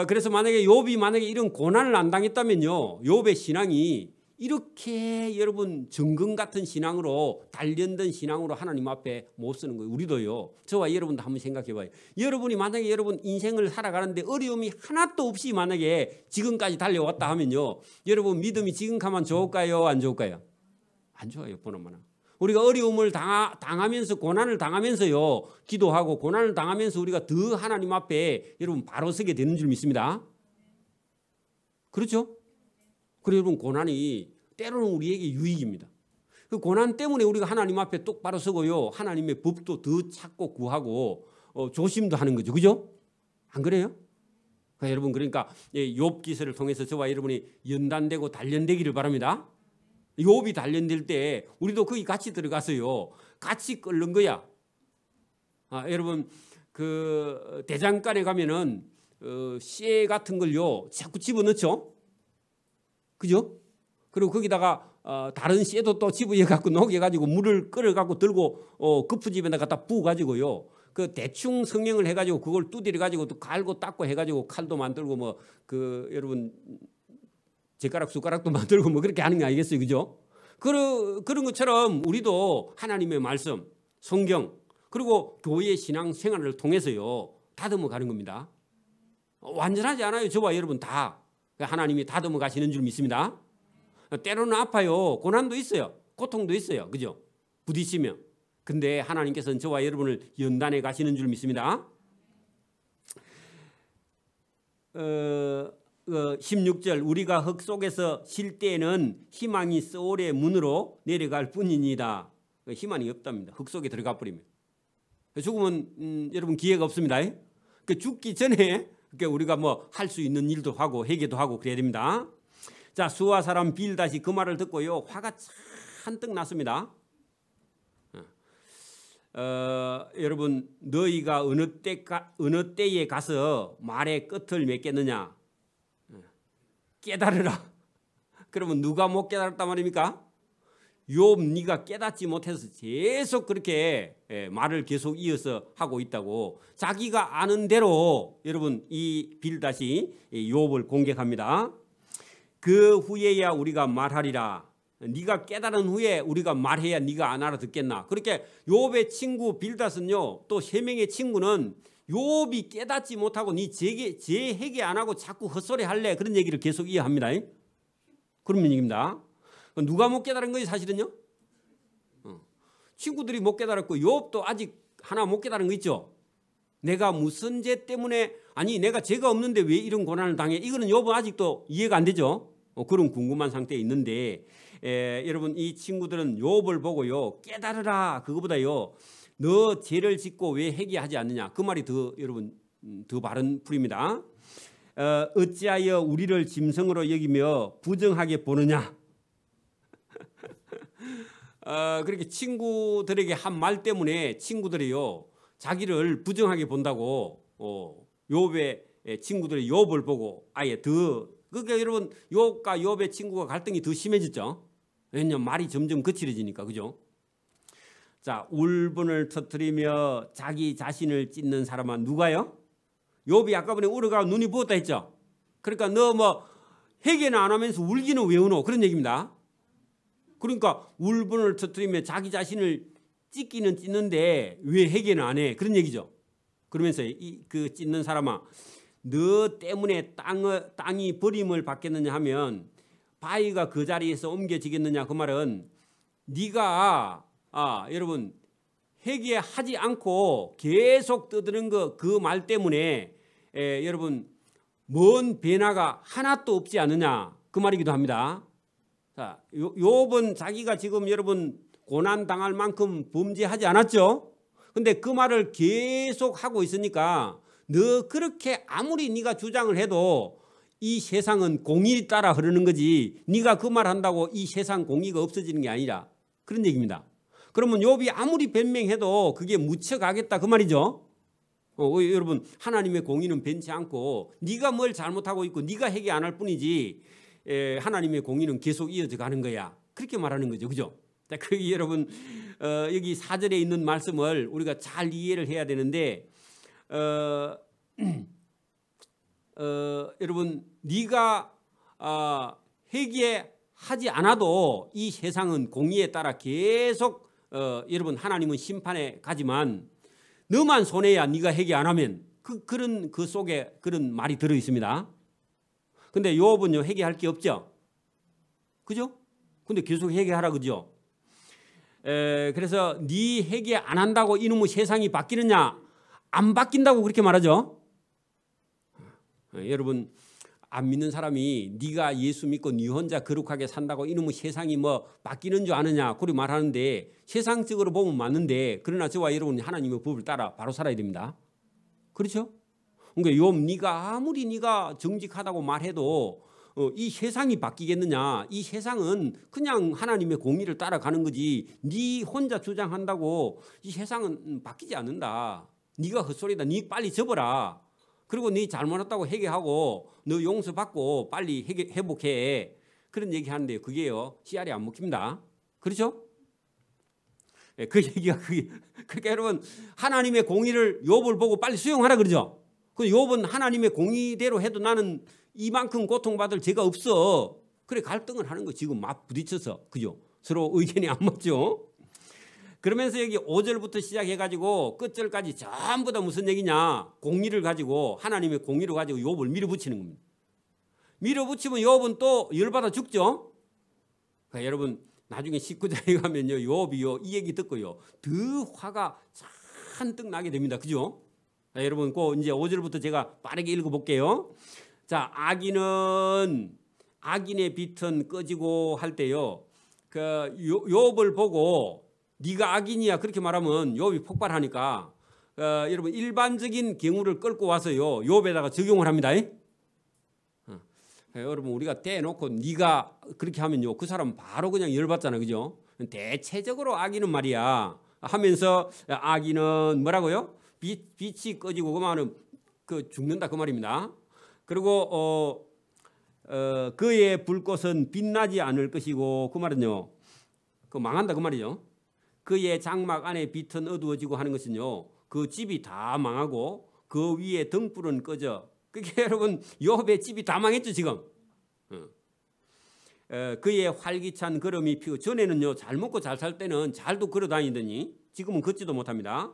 그래서 욥이 이런 고난을 안 당했다면요 욥의 신앙이 이렇게 여러분 정금 같은 신앙으로 단련된 신앙으로 하나님 앞에 못 쓰는 거예요. 우리도요. 저와 여러분도 한번 생각해 봐요. 여러분이 만약에 여러분 인생을 살아가는데 어려움이 하나도 없이 만약에 지금까지 달려왔다 하면요 여러분 믿음이 지금 가면 좋을까요 안 좋을까요? 안 좋아요. 보나마나. 우리가 어려움을 당하면서 고난을 당하면서요 기도하고 고난을 당하면서 우리가 더 하나님 앞에 여러분 바로 서게 되는 줄 믿습니다. 그렇죠? 그리고 여러분 고난이 때로는 우리에게 유익입니다. 그 고난 때문에 우리가 하나님 앞에 똑바로 서고요 하나님의 법도 더 찾고 구하고 조심도 하는 거죠. 그죠? 안 그래요? 여러분, 그러니까 욥 기서를 통해서 저와 여러분이 연단되고 단련되기를 바랍니다. 욥이 단련될 때 우리도 거기 같이 들어가서요 같이 끓는 거야. 여러분 그 대장간에 가면은 쇠 같은 걸요 자꾸 집어넣죠. 그죠? 그리고 거기다가 다른 쇠도 또 집어여 갖고 녹여 가지고 물을 끓여 갖고 들고 거푸집에다 갖다 부어 가지고요 그 대충 성형을 해 가지고 그걸 두드려 가지고 또 갈고 닦고 해 가지고 칼도 만들고 뭐 그 여러분 젓가락 숟가락도 만들고 뭐 그렇게 하는 게 아니겠어요? 그죠? 그런 것처럼 우리도 하나님의 말씀, 성경, 그리고 교회의 신앙 생활을 통해서요 다듬어 가는 겁니다. 완전하지 않아요. 저와 여러분 다 하나님이 다듬어 가시는 줄 믿습니다. 때로는 아파요. 고난도 있어요. 고통도 있어요. 그죠? 부딪히며. 근데 하나님께서는 저와 여러분을 연단해 가시는 줄 믿습니다. 16절 우리가 흙 속에서 쉴 때에는 희망이 소울의 문으로 내려갈 뿐이니다. 희망이 없답니다. 흙 속에 들어가 버리면. 죽으면 여러분 기회가 없습니다. 죽기 전에 우리가 뭐 할 수 있는 일도 하고 회개도 하고 그래야 됩니다. 자, 수아 사람 빌닷이 그 말을 듣고요 화가 잔뜩 났습니다. 여러분 너희가 어느 때에 가서 말의 끝을 맺겠느냐? 깨달으라. 그러면 누가 못 깨달았단 말입니까? 욥 네가 깨닫지 못해서 계속 그렇게 말을 계속 이어서 하고 있다고 자기가 아는 대로 여러분 이 빌닷이 욥을 공격합니다. 그 후에야 우리가 말하리라. 네가 깨달은 후에 우리가 말해야 네가 안 알아듣겠나. 그렇게 욥의 친구 빌닷은요, 또 세 명의 친구는 욥이 깨닫지 못하고 네 재회개 안 하고 자꾸 헛소리 할래, 그런 얘기를 계속 이어합니다. 그런 얘기입니다. 누가 못 깨달은 거지 사실은요? 친구들이 못 깨달았고 욥도 아직 하나 못 깨달은 거 있죠. 내가 무슨 죄 때문에, 아니 내가 죄가 없는데 왜 이런 고난을 당해? 이거는 욥은 아직도 이해가 안 되죠. 그런 궁금한 상태에 있는데 여러분 이 친구들은 욥을 보고요, 깨달으라, 그거보다요 너 죄를 짓고 왜 회개하지 않느냐, 그 말이 더 여러분 더 바른 풀입니다. 어찌하여 우리를 짐승으로 여기며 부정하게 보느냐. 그렇게 친구들에게 한 말 때문에 친구들이요 자기를 부정하게 본다고 욥의 친구들이 욥을 보고 아예 더, 그러니까 여러분 욥과 욥의 친구가 갈등이 더 심해졌죠. 왜냐하면 말이 점점 거칠어지니까, 그죠? 자, 울분을 터뜨리며 자기 자신을 찢는 사람은 누가요? 욥이 아까 전에 울어가 눈이 부었다 했죠. 그러니까 너 뭐 회개는 안 하면서 울기는 왜 우노, 그런 얘기입니다. 그러니까 울분을 터뜨리며 자기 자신을 찢기는 찢는데 왜 회개는 안 해, 그런 얘기죠. 그러면서 그 찢는 사람아, 너 때문에 땅이 버림을 받겠느냐 하면 바위가 그 자리에서 옮겨지겠느냐. 그 말은 네가 여러분 회개하지 않고 계속 떠드는 그 말 때문에 여러분 먼 변화가 하나도 없지 않느냐, 그 말이기도 합니다. 자, 욥은 자기가 지금 여러분 고난 당할 만큼 범죄하지 않았죠. 근데 그 말을 계속 하고 있으니까 너 그렇게 아무리 네가 주장을 해도 이 세상은 공의에 따라 흐르는 거지, 네가 그 말 한다고 이 세상 공의가 없어지는 게 아니라, 그런 얘기입니다. 그러면 욥이 아무리 변명해도 그게 묻혀가겠다, 그 말이죠. 여러분 하나님의 공의는 변치 않고 네가 뭘 잘못하고 있고 네가 회개 안 할 뿐이지 하나님의 공의는 계속 이어져 가는 거야, 그렇게 말하는 거죠, 그죠? 자, 그 여러분 여기 4절에 있는 말씀을 우리가 잘 이해를 해야 되는데 여러분 네가 회개하지 않아도 이 세상은 공의에 따라 계속 여러분 하나님은 심판에 가지만 너만 손해야, 네가 회개 안 하면. 그런 그 속에 그런 말이 들어 있습니다. 근데 욥은요 회개할 게 없죠, 그죠? 근데 계속 회개하라, 그죠? 그래서 네 회개 안 한다고 이놈의 세상이 바뀌느냐? 안 바뀐다고 그렇게 말하죠. 여러분 안 믿는 사람이 네가 예수 믿고 네 혼자 거룩하게 산다고 이놈의 세상이 뭐 바뀌는 줄 아느냐, 그렇게 말하는데 세상적으로 보면 맞는데, 그러나 저와 여러분이 하나님의 법을 따라 바로 살아야 됩니다. 그렇죠? 그러니까 욥 네가 아무리 네가 정직하다고 말해도 이 세상이 바뀌겠느냐? 이 세상은 그냥 하나님의 공의를 따라가는 거지 네 혼자 주장한다고 이 세상은 바뀌지 않는다. 네가 헛소리다. 네 빨리 접어라. 그리고 네 잘못했다고 회개하고 너 용서받고 빨리 회복해. 그런 얘기하는데 그게요 씨알이 안 먹힙니다. 그렇죠? 그 얘기가 그게. 그러니까 여러분 하나님의 공의를 욥을 보고 빨리 수용하라 그러죠. 그 욥은 하나님의 공의대로 해도 나는 이만큼 고통받을 죄가 없어. 그래 갈등을 하는 거 지금 막 부딪혀서, 그죠? 서로 의견이 안 맞죠. 그러면서 여기 5절부터 시작해가지고 끝절까지 전부 다 무슨 얘기냐, 공의를 가지고 하나님의 공의를 가지고 욥을 밀어붙이는 겁니다. 밀어붙이면 욥은 또 열받아 죽죠. 그러니까 여러분 나중에 19장에 가면요 욥이요 이 얘기 듣고요 더 화가 잔뜩 나게 됩니다, 그죠? 자, 여러분 꼭 이제 5절부터 제가 빠르게 읽어볼게요. 자, 악인의 빛은 꺼지고 할 때요 그 욥을 보고 네가 악인이야 그렇게 말하면 욥이 폭발하니까 여러분 일반적인 경우를 끌고 와서요 욥에다가 적용을 합니다. 여러분 우리가 대놓고 네가 그렇게 하면요 그 사람 바로 그냥 열받잖아요, 그죠? 대체적으로 악인은 말이야 하면서 악인은 뭐라고요? 빛이 꺼지고 그 말은 그 죽는다 그 말입니다. 그리고 그의 불꽃은 빛나지 않을 것이고 그 말은요 그 망한다 그 말이죠. 그의 장막 안에 빛은 어두워지고 하는 것은요, 그 집이 다 망하고 그 위에 등불은 꺼져. 그게 여러분 욥의 집이 다 망했죠 지금. 그의 활기찬 걸음이 피고, 전에는요 잘 먹고 잘 살 때는 잘도 걸어 다니더니 지금은 걷지도 못합니다.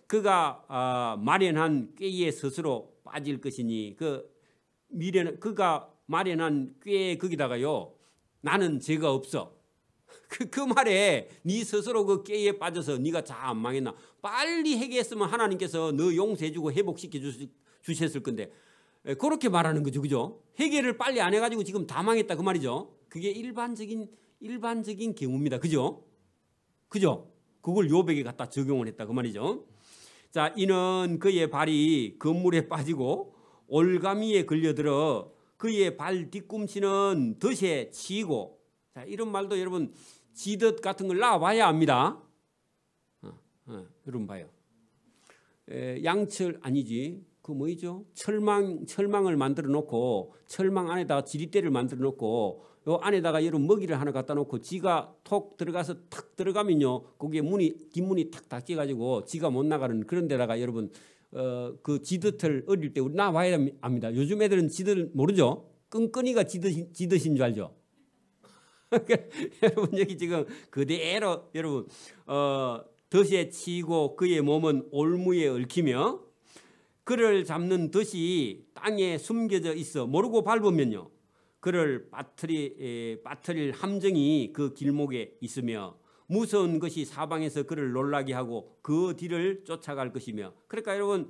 그가 마련한 꾀에 스스로 빠질 것이니, 그가 마련한 꾀 거기다가요 나는 죄가 없어. 그 말에 네 스스로 그 꾀에 빠져서 네가 잘 안 망했나. 빨리 회개했으면 하나님께서 너 용서해주고 회복시켜 주셨을 건데 그렇게 말하는 거죠, 그죠? 회개를 빨리 안 해가지고 지금 다 망했다 그 말이죠. 그게 일반적인 경우입니다, 그죠? 그죠? 그걸 욥에게 갖다 적용을 했다 그 말이죠. 자, 이는 그의 발이 건물에 빠지고 올가미에 걸려들어 그의 발 뒤꿈치는 덫에 치이고. 자, 이런 말도 여러분 지덫 같은 걸 놔봐야 압니다. 여러분 봐요. 양철 아니지. 그 뭐이죠? 철망을 만들어 놓고 철망 안에다가 지리대를 만들어 놓고 요 안에다가 여러분 먹이를 하나 갖다 놓고 지가 톡 들어가서 탁 들어가면요 거기에 뒷문이 탁 닫혀 가지고 지가 못 나가는 그런 데다가 여러분 그 지덫을 어릴 때 우리 나와야 합니다. 요즘 애들은 지덫 모르죠? 끈끈이가 지덫인 줄 알죠? 여러분 여기 지금 그대로 여러분 덫에 치이고 그의 몸은 올무에 얽히며 그를 잡는 덫이 땅에 숨겨져 있어 모르고 밟으면요 그를 빠뜨릴 함정이 그 길목에 있으며 무서운 것이 사방에서 그를 놀라게 하고 그 뒤를 쫓아갈 것이며. 그러니까 여러분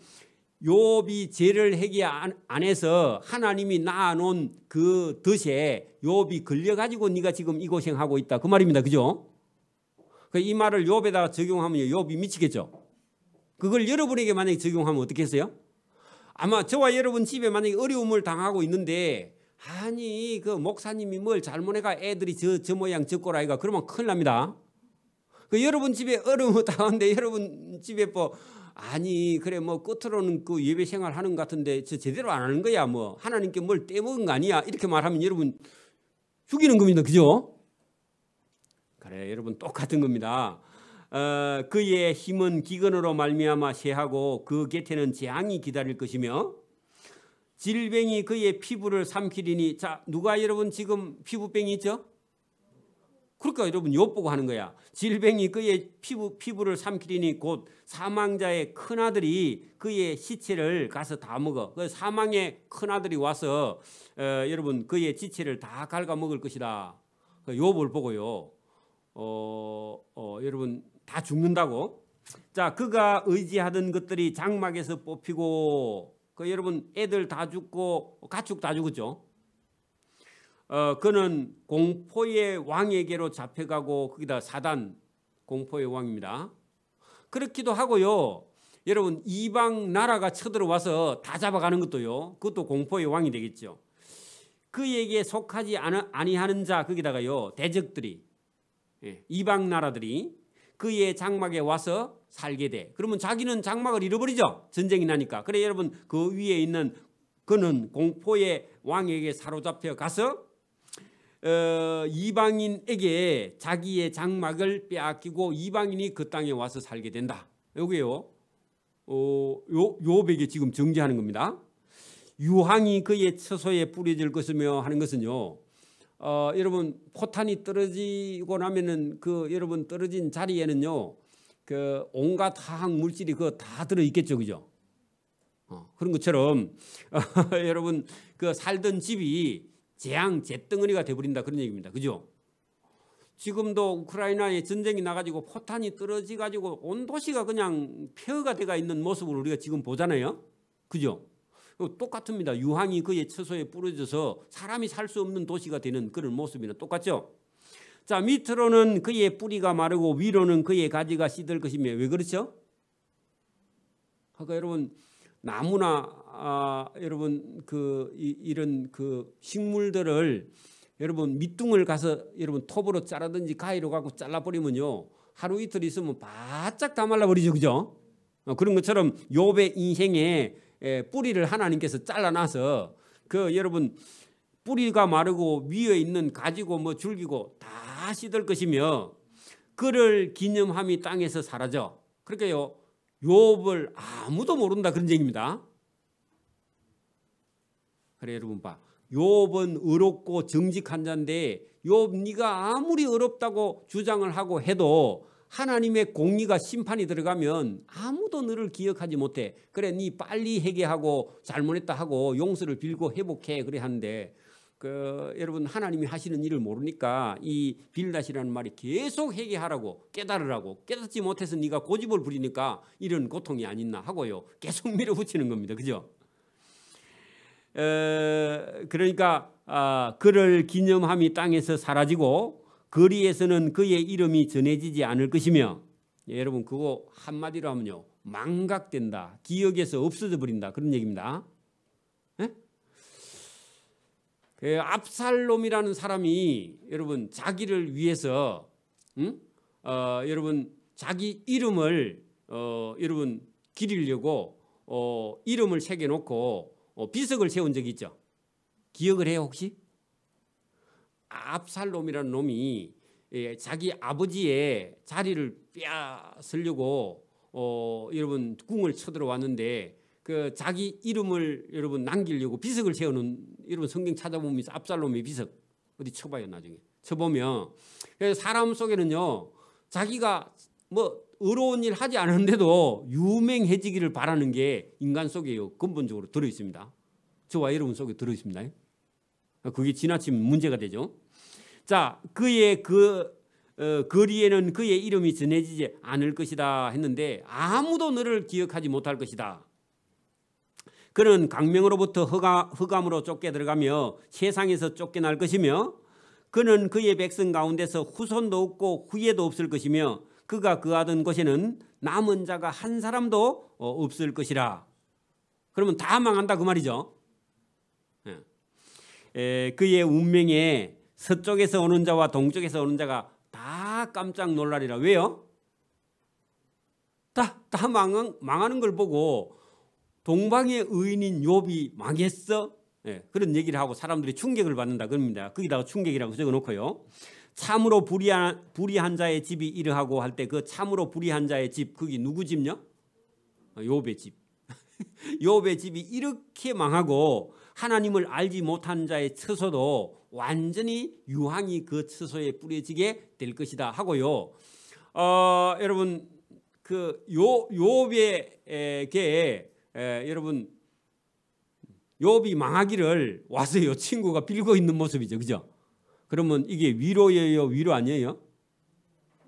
욥이 죄를 회개 안 해서 하나님이 낳아놓은 그 덫에 욥이 걸려가지고 네가 지금 이 고생하고 있다 그 말입니다, 그죠? 이 말을 욥에다가 적용하면 욥이 미치겠죠. 그걸 여러분에게 만약에 적용하면 어떻게 했어요? 아마 저와 여러분 집에 만약에 어려움을 당하고 있는데 아니 그 목사님이 뭘 잘못해가 애들이 저 모양 저 꼴아이가 그러면 큰일 납니다. 그 여러분 집에 어려움을 당하는데 여러분 집에 뭐 아니 그래 뭐 끝으로는 그 예배 생활 하는 것 같은데 저 제대로 안 하는 거야 뭐 하나님께 뭘 떼먹은 거 아니야 이렇게 말하면 여러분 죽이는 겁니다, 그죠? 그래 여러분 똑같은 겁니다. 그의 힘은 기근으로 말미암아 쇠하고 그 곁에는 재앙이 기다릴 것이며 질병이 그의 피부를 삼키리니. 자, 누가 여러분 지금 피부병이 있죠? 그러니까 여러분 욥 보고 하는 거야. 질병이 그의 피부를 삼키리니 곧 사망자의 큰아들이 그의 시체를 가서 다 먹어. 그 사망의 큰아들이 와서 여러분 그의 지체를 다 갉아 먹을 것이다. 욥을 보고요. 여러분 다 죽는다고. 자, 그가 의지하던 것들이 장막에서 뽑히고 여러분 애들 다 죽고 가축 다 죽었죠. 그는 공포의 왕에게로 잡혀가고 거기다 사단 공포의 왕입니다. 그렇기도 하고요. 여러분 이방 나라가 쳐들어와서 다 잡아가는 것도요. 그것도 공포의 왕이 되겠죠. 그에게 속하지 아니하는 자 거기다가요 대적들이 이방 나라들이 그의 장막에 와서 살게 돼. 그러면 자기는 장막을 잃어버리죠. 전쟁이 나니까. 그래 여러분 그 위에 있는 그는 공포의 왕에게 사로잡혀 가서 이방인에게 자기의 장막을 빼앗기고 이방인이 그 땅에 와서 살게 된다. 여기요. 욥에게 지금 정죄하는 겁니다. 유황이 그의 처소에 뿌려질 것이며 하는 것은요. 여러분 포탄이 떨어지고 나면은 여러분 떨어진 자리에는요. 그 온갖 화학 물질이 다 들어 있겠죠, 그죠? 그런 것처럼 여러분 그 살던 집이 재앙덩어리가 돼버린다 그런 얘기입니다, 그죠? 지금도 우크라이나에 전쟁이 나가지고 포탄이 떨어지가지고 온 도시가 그냥 폐허가 돼가 있는 모습을 우리가 지금 보잖아요, 그죠? 똑같습니다. 유황이 그의 처소에 뿌려져서 사람이 살 수 없는 도시가 되는 그런 모습이나 똑같죠. 자, 밑으로는 그의 뿌리가 마르고 위로는 그의 가지가 시들 것이며. 왜 그렇죠? 그러니까 여러분 나무나 여러분 이런 식물들을 여러분 밑둥을 가서 여러분 톱으로 자라든지 가위로 갖고 잘라버리면요 하루 이틀 있으면 바짝 다 말라버리죠, 그죠? 그런 것처럼 욥의 인생에 뿌리를 하나님께서 잘라놔서 여러분 뿌리가 마르고 위에 있는 가지고 줄기고 다 시들 것이며 그를 기념함이 땅에서 사라져. 그러니까요, 욥을 아무도 모른다 그런 얘기입니다. 그래 여러분 봐, 욥은 의롭고 정직한 자인데 욥 네가 아무리 의롭다고 주장을 하고 해도 하나님의 공의가 심판이 들어가면 아무도 너를 기억하지 못해. 그래 네 빨리 회개하고 잘못했다 하고 용서를 빌고 회복해 그래 하는데 여러분 하나님이 하시는 일을 모르니까 이 빌닷이라는 말이 계속 회개하라고 깨달으라고, 깨닫지 못해서 네가 고집을 부리니까 이런 고통이 아니나 하고요 계속 밀어붙이는 겁니다. 그죠? 그러니까 그를 기념함이 땅에서 사라지고 거리에서는 그의 이름이 전해지지 않을 것이며, 여러분 그거 한마디로 하면요 망각된다, 기억에서 없어져 버린다 그런 얘기입니다. 압살롬이라는 사람이 여러분 자기를 위해서 여러분 자기 이름을 여러분 기리려고 이름을 새겨놓고 비석을 세운 적이 있죠. 기억을 해요 혹시? 압살롬이라는 놈이 자기 아버지의 자리를 빼앗으려고 여러분 궁을 쳐들어왔는데 그 자기 이름을 여러분 남기려고 비석을 세우는, 여러분 성경 찾아보면 압살롬의 비석 어디 쳐봐요 나중에 쳐보면. 사람 속에는요 자기가 뭐 의로운 일 하지 않았는데도 유명해지기를 바라는 게 인간 속에요 근본적으로 들어있습니다. 저와 여러분 속에 들어있습니다. 그게 지나치면 문제가 되죠. 자, 그의 거리에는 그의 이름이 전해지지 않을 것이다 했는데 아무도 너를 기억하지 못할 것이다. 그는 강명으로부터 흑암으로 쫓겨 들어가며 세상에서 쫓겨날 것이며 그는 그의 백성 가운데서 후손도 없고 후예도 없을 것이며 그가 거하던 곳에는 남은 자가 한 사람도 없을 것이라. 그러면 다 망한다 그 말이죠. 그의 운명에 서쪽에서 오는 자와 동쪽에서 오는 자가 다 깜짝 놀라리라. 왜요? 다 망하는 걸 보고 동방의 의인인 욥이 망했어? 그런 얘기를 하고 사람들이 충격을 받는다 그럽니다. 거기다가 충격이라고 적어놓고요. 참으로 불의한 자의 집이 이러하고 할 때 그 참으로 불의한 자의 집, 그게 누구 집요? 욥의 집. 욥의 집이 이렇게 망하고 하나님을 알지 못한 자의 처소도 완전히 유황이 그 처소에 뿌려지게 될 것이다 하고요. 여러분 그 욥에게 여러분 욥이 망하기를 와서 요 친구가 빌고 있는 모습이죠, 그죠? 그러면 이게 위로예요, 위로 아니에요?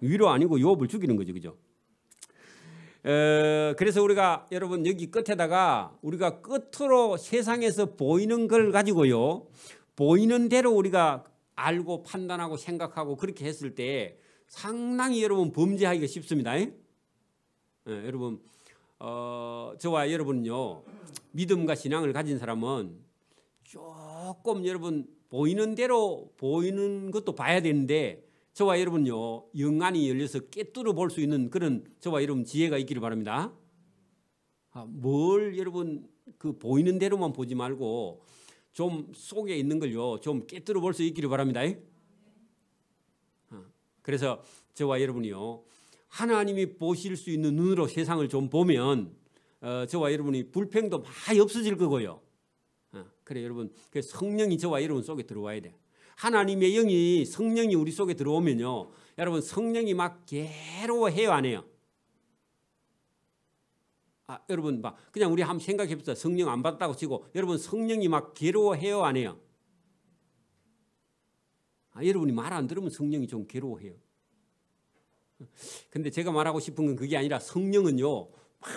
위로 아니고 욥을 죽이는 거죠, 그죠? 그래서 우리가 여러분 여기 끝에다가 우리가 끝으로 세상에서 보이는 걸 가지고요 보이는 대로 우리가 알고 판단하고 생각하고 그렇게 했을 때 상당히 여러분 범죄하기가 쉽습니다. 여러분 저와 여러분요 믿음과 신앙을 가진 사람은 조금 여러분 보이는 대로 보이는 것도 봐야 되는데 저와 여러분요 영안이 열려서 꿰뚫어 볼 수 있는 그런 저와 여러분 지혜가 있기를 바랍니다. 뭘 여러분 그 보이는 대로만 보지 말고 좀 속에 있는 걸요 좀 꿰뚫어 볼 수 있기를 바랍니다. 그래서 저와 여러분이요 하나님이 보실 수 있는 눈으로 세상을 좀 보면 저와 여러분이 불평도 많이 없어질 거고요. 그래 여러분 그 성령이 저와 여러분 속에 들어와야 돼. 하나님의 영이 성령이 우리 속에 들어오면요 여러분 성령이 막 괴로워해요 안 해요? 여러분 막 그냥 우리 한번 생각해 봅시다. 성령 안 받았다고 치고 여러분 성령이 막 괴로워해요 안 해요? 여러분이 말 안 들으면 성령이 좀 괴로워해요. 근데 제가 말하고 싶은 건 그게 아니라 성령은요 막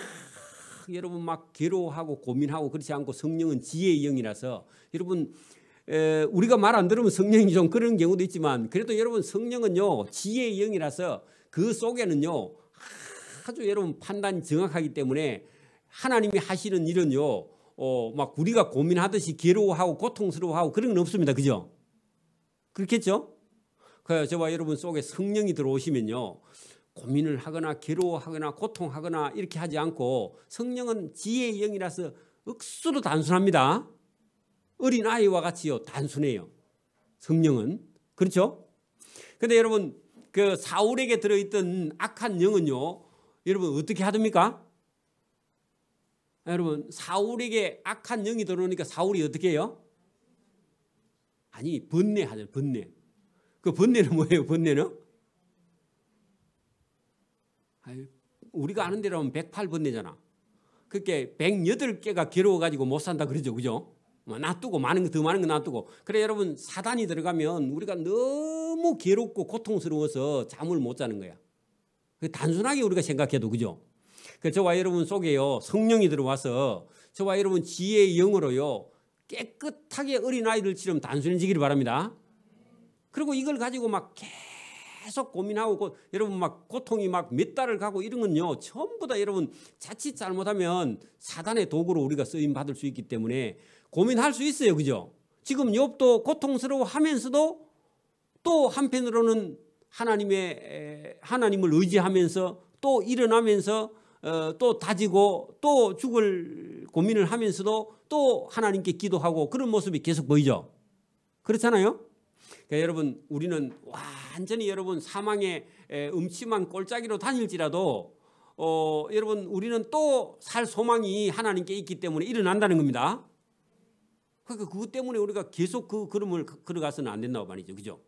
여러분 막 괴로워하고 고민하고 그렇지 않고 성령은 지혜의 영이라서 여러분 우리가 말 안 들으면 성령이 좀 그런 경우도 있지만 그래도 여러분 성령은요 지혜의 영이라서 그 속에는요 아주 여러분 판단이 정확하기 때문에 하나님이 하시는 일은요 막 우리가 고민하듯이 괴로워하고 고통스러워하고 그런 건 없습니다. 그죠? 그렇겠죠? 저와 여러분 속에 성령이 들어오시면요 고민을 하거나 괴로워하거나 고통하거나 이렇게 하지 않고 성령은 지혜의 영이라서 억수로 단순합니다. 어린아이와 같이요 단순해요 성령은. 그렇죠? 근데 여러분 그 사울에게 들어있던 악한 영은요, 여러분 어떻게 하십니까? 여러분 사울에게 악한 영이 들어오니까 사울이 어떻게 해요? 아니 번뇌하죠. 번뇌. 그 번뇌는 뭐예요? 번뇌는? 우리가 아는 대로 하면 108번뇌잖아. 그렇게 108개가 괴로워가지고 못 산다 그러죠. 그죠? 놔두고 더 많은 거 놔두고. 그래 여러분 사단이 들어가면 우리가 너무 괴롭고 고통스러워서 잠을 못 자는 거야. 단순하게 우리가 생각해도 그죠? 저와 여러분 속에요 성령이 들어와서 저와 여러분 지혜의 영으로요 깨끗하게 어린아이들처럼 단순해지기를 바랍니다. 그리고 이걸 가지고 막 계속 고민하고 여러분 막 고통이 막 몇 달을 가고 이런 건요 전부 다 여러분 자칫 잘못하면 사단의 도구로 우리가 쓰임 받을 수 있기 때문에 고민할 수 있어요. 그죠? 지금 욥도 고통스러워하면서도 또 한편으로는 하나님을 의지하면서 또 일어나면서 또 다지고 또 죽을 고민을 하면서도 또 하나님께 기도하고 그런 모습이 계속 보이죠. 그렇잖아요. 그러니까 여러분 우리는 완전히 여러분 사망의 음침한 골짜기로 다닐지라도 여러분 우리는 또 살 소망이 하나님께 있기 때문에 일어난다는 겁니다. 그러니까 그것 때문에 우리가 계속 그 걸음을 걸어가서는 안 된다고 말이죠. 그죠?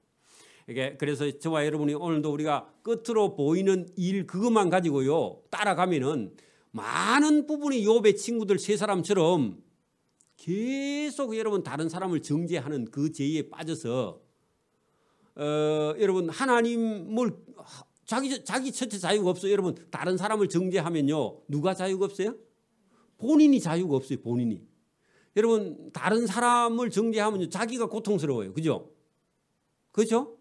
그래서 저와 여러분이 오늘도 우리가 끝으로 보이는 일 그것만 가지고요 따라가면은 많은 부분이 욥의 친구들 세 사람처럼 계속 여러분 다른 사람을 정죄하는 그 죄에 빠져서 여러분 하나님을 자기 첫째 자유가 없어요. 여러분 다른 사람을 정죄하면요 누가 자유가 없어요? 본인이 자유가 없어요. 본인이. 여러분 다른 사람을 정죄하면 자기가 고통스러워요. 그죠? 그렇죠?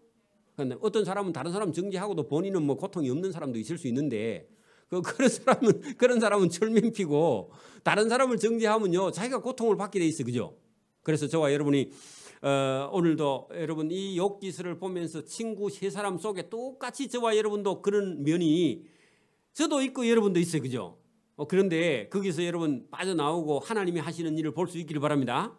어떤 사람은 다른 사람 정죄하고도 본인은 뭐 고통이 없는 사람도 있을 수 있는데 그런 사람은 철면피고 다른 사람을 정죄하면요 자기가 고통을 받게 돼 있어요. 그죠? 그래서 저와 여러분이 오늘도 여러분 이 욥기서를 보면서 친구 세 사람 속에 똑같이 저와 여러분도 그런 면이 저도 있고 여러분도 있어요. 그죠? 그런데 거기서 여러분 빠져나오고 하나님이 하시는 일을 볼 수 있기를 바랍니다.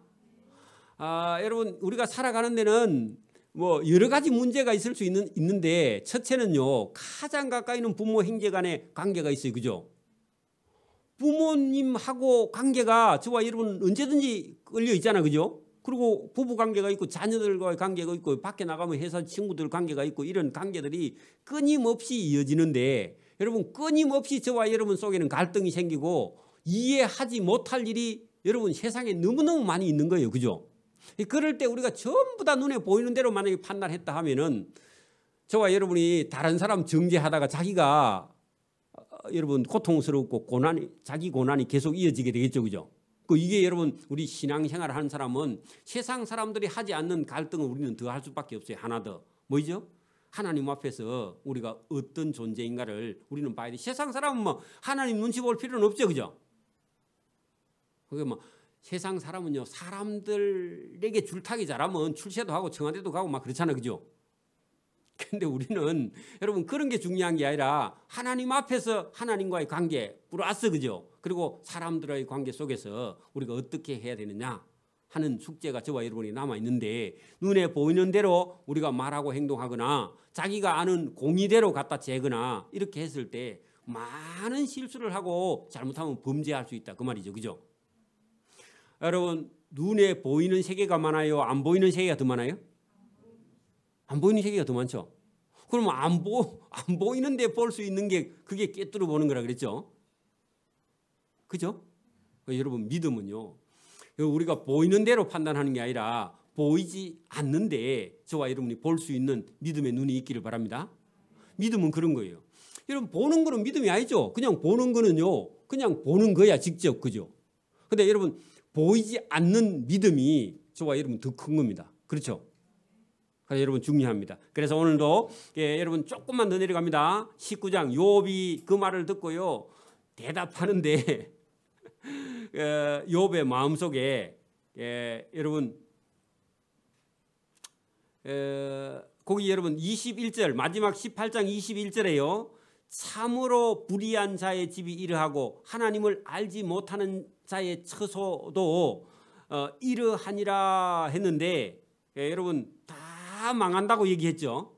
여러분 우리가 살아가는 데는 뭐 여러 가지 문제가 있을 수 있는데 첫째는요 가장 가까이 있는 부모 형제 간의 관계가 있어요. 그죠? 부모님하고 관계가 저와 여러분 언제든지 걸려 있잖아. 그죠? 그리고 부부 관계가 있고 자녀들과의 관계가 있고 밖에 나가면 회사 친구들 관계가 있고 이런 관계들이 끊임없이 이어지는데 여러분 끊임없이 저와 여러분 속에는 갈등이 생기고 이해하지 못할 일이 여러분 세상에 너무너무 많이 있는 거예요. 그죠? 그럴 때 우리가 전부 다 눈에 보이는 대로 만약에 판단했다 하면은 저와 여러분이 다른 사람 정죄하다가 자기가 여러분 고통스럽고 자기 고난이 계속 이어지게 되겠죠. 그죠? 이게 여러분 우리 신앙생활을 하는 사람은 세상 사람들이 하지 않는 갈등을 우리는 더 할 수밖에 없어요. 하나 더. 뭐죠? 하나님 앞에서 우리가 어떤 존재인가를 우리는 봐야 돼. 세상 사람은 뭐 하나님 눈치 볼 필요는 없죠. 그죠? 그게 뭐 세상 사람은요 사람들에게 줄타기 잘하면 출세도 하고 청와대도 가고 막 그렇잖아요. 그죠? 근데 우리는 여러분 그런 게 중요한 게 아니라 하나님 앞에서 하나님과의 관계 플러스 그죠? 그리고 사람들과의 관계 속에서 우리가 어떻게 해야 되느냐 하는 숙제가 저와 여러분이 남아 있는데 눈에 보이는 대로 우리가 말하고 행동하거나 자기가 아는 공의대로 갖다 재거나 이렇게 했을 때 많은 실수를 하고 잘못하면 범죄할 수 있다 그 말이죠. 그죠? 여러분 눈에 보이는 세계가 많아요? 안 보이는 세계가 더 많아요? 안 보이는 세계가 더 많죠. 그러면 안 보이는데 볼 수 있는 게 그게 꿰뚫어 보는 거라 그랬죠. 그죠? 여러분 믿음은요. 우리가 보이는 대로 판단하는 게 아니라 보이지 않는데 저와 여러분이 볼 수 있는 믿음의 눈이 있기를 바랍니다. 믿음은 그런 거예요. 여러분 보는 거는 믿음이 아니죠. 그냥 보는 거는요. 그냥 보는 거야 직접. 그죠? 근데 여러분 보이지 않는 믿음이 저와 여러분 더 큰 겁니다. 그렇죠? 여러분 중요합니다. 그래서 오늘도 여러분 조금만 더 내려갑니다. 19장 욥이 그 말을 듣고요. 대답하는데 욥의 마음속에 여러분 거기 여러분 21절 마지막 18장 21절에요. 참으로 불의한 자의 집이 이러하고 하나님을 알지 못하는 자의 처소도 이러하니라 했는데 여러분 다 망한다고 얘기했죠.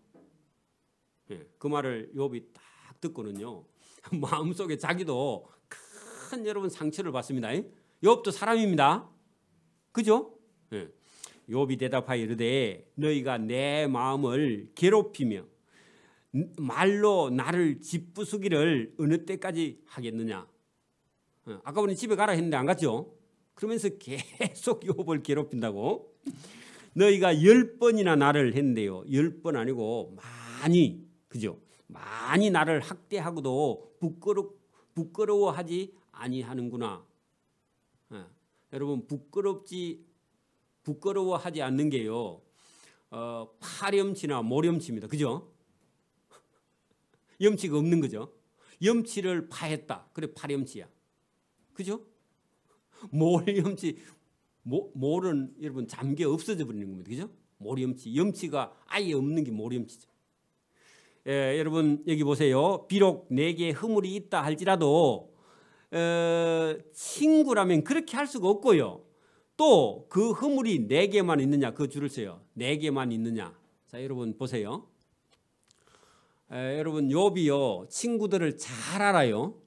예, 그 말을 욥이 딱 듣고는요. 마음속에 자기도 큰 여러분 상처를 받습니다. 욥도 사람입니다. 그죠? 예. 욥이 대답하여 이르되 너희가 내 마음을 괴롭히며 말로 나를 짓부수기를 어느 때까지 하겠느냐. 아까 우리 집에 가라 했는데 안 갔죠? 그러면서 계속 욥을 괴롭힌다고. 너희가 10번이나 나를 했는데요. 10번 아니고 많이, 그죠? 많이 나를 학대하고도 부끄러워하지 아니하는구나. 여러분 부끄러워하지 않는 게요. 파렴치나 모렴치입니다. 그죠? 염치가 없는 거죠. 염치를 파했다. 그래 파렴치야. 그죠? 몰염치, 몰은 여러분 잠겨 없어져 버리는 겁니다. 그죠? 몰염치, 염치가 아예 없는 게 몰염치죠. 예, 여러분 여기 보세요. 비록 내게 허물이 있다 할지라도 친구라면 그렇게 할 수가 없고요. 또 그 허물이 내게만 있느냐, 그 줄을 써요. 내게만 있느냐. 자, 여러분 보세요. 여러분 욥이요 친구들을 잘 알아요.